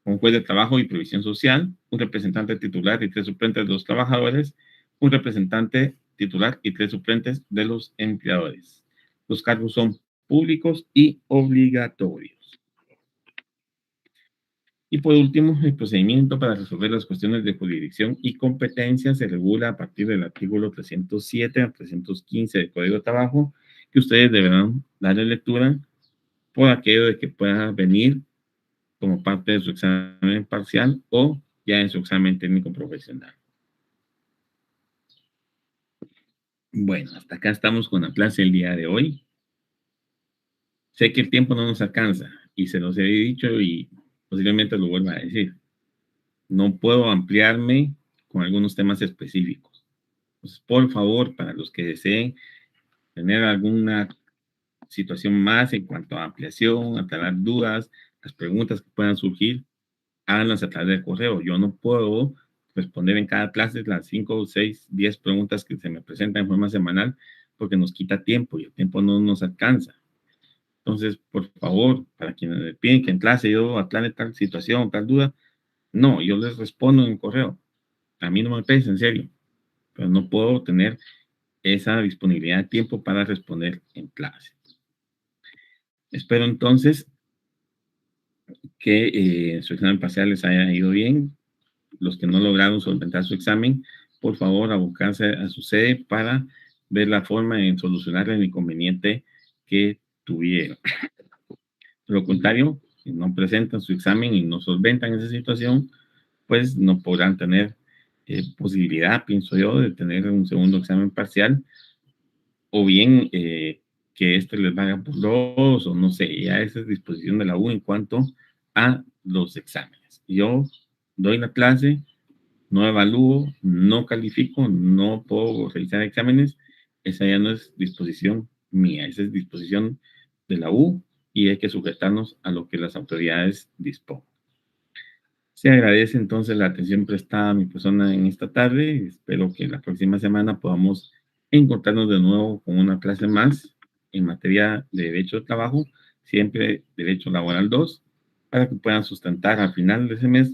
A: un juez de trabajo y previsión social, un representante titular y 3 suplentes de los trabajadores, un representante titular y 3 suplentes de los empleadores. Los cargos son públicos y obligatorios. Y por último, el procedimiento para resolver las cuestiones de jurisdicción y competencia se regula a partir del artículo 307 a 315 del Código de Trabajo, que ustedes deberán darle lectura por aquello de que pueda venir como parte de su examen parcial o ya en su examen técnico profesional. Bueno, hasta acá estamos con la clase del día de hoy. Sé que el tiempo no nos alcanza y se los he dicho y posiblemente lo vuelva a decir. No puedo ampliarme con algunos temas específicos. Entonces, por favor, para los que deseen tener alguna situación más en cuanto a ampliación, aclarar dudas, las preguntas que puedan surgir, háganlas a través del correo. Yo no puedo responder en cada clase las 5, 6, 10 preguntas que se me presentan en forma semanal porque nos quita tiempo y el tiempo no nos alcanza. Entonces, por favor, para quienes me piden que en clase yo aclare tal situación, tal duda, no, yo les respondo en el correo. A mí no me pesa, en serio, pero no puedo tener esa disponibilidad de tiempo para responder en clase. Espero entonces que su examen parcial les haya ido bien. Los que no lograron solventar su examen, por favor, abocarse a su sede para ver la forma en solucionar el inconveniente que tuvieron. De lo contrario, si no presentan su examen y no solventan esa situación, pues no podrán tener posibilidad, pienso yo, de tener un segundo examen parcial, o bien que este les vaya por dos, o no sé, ya esa es disposición de la U en cuanto a los exámenes. Yo doy la clase, no evalúo, no califico, no puedo realizar exámenes, esa ya no es disposición mía, esa es disposición de la U y hay que sujetarnos a lo que las autoridades dispongan. Se agradece entonces la atención prestada a mi persona en esta tarde. Espero que la próxima semana podamos encontrarnos de nuevo con una clase más en materia de derecho de trabajo, siempre derecho laboral 2, para que puedan sustentar al final del semestre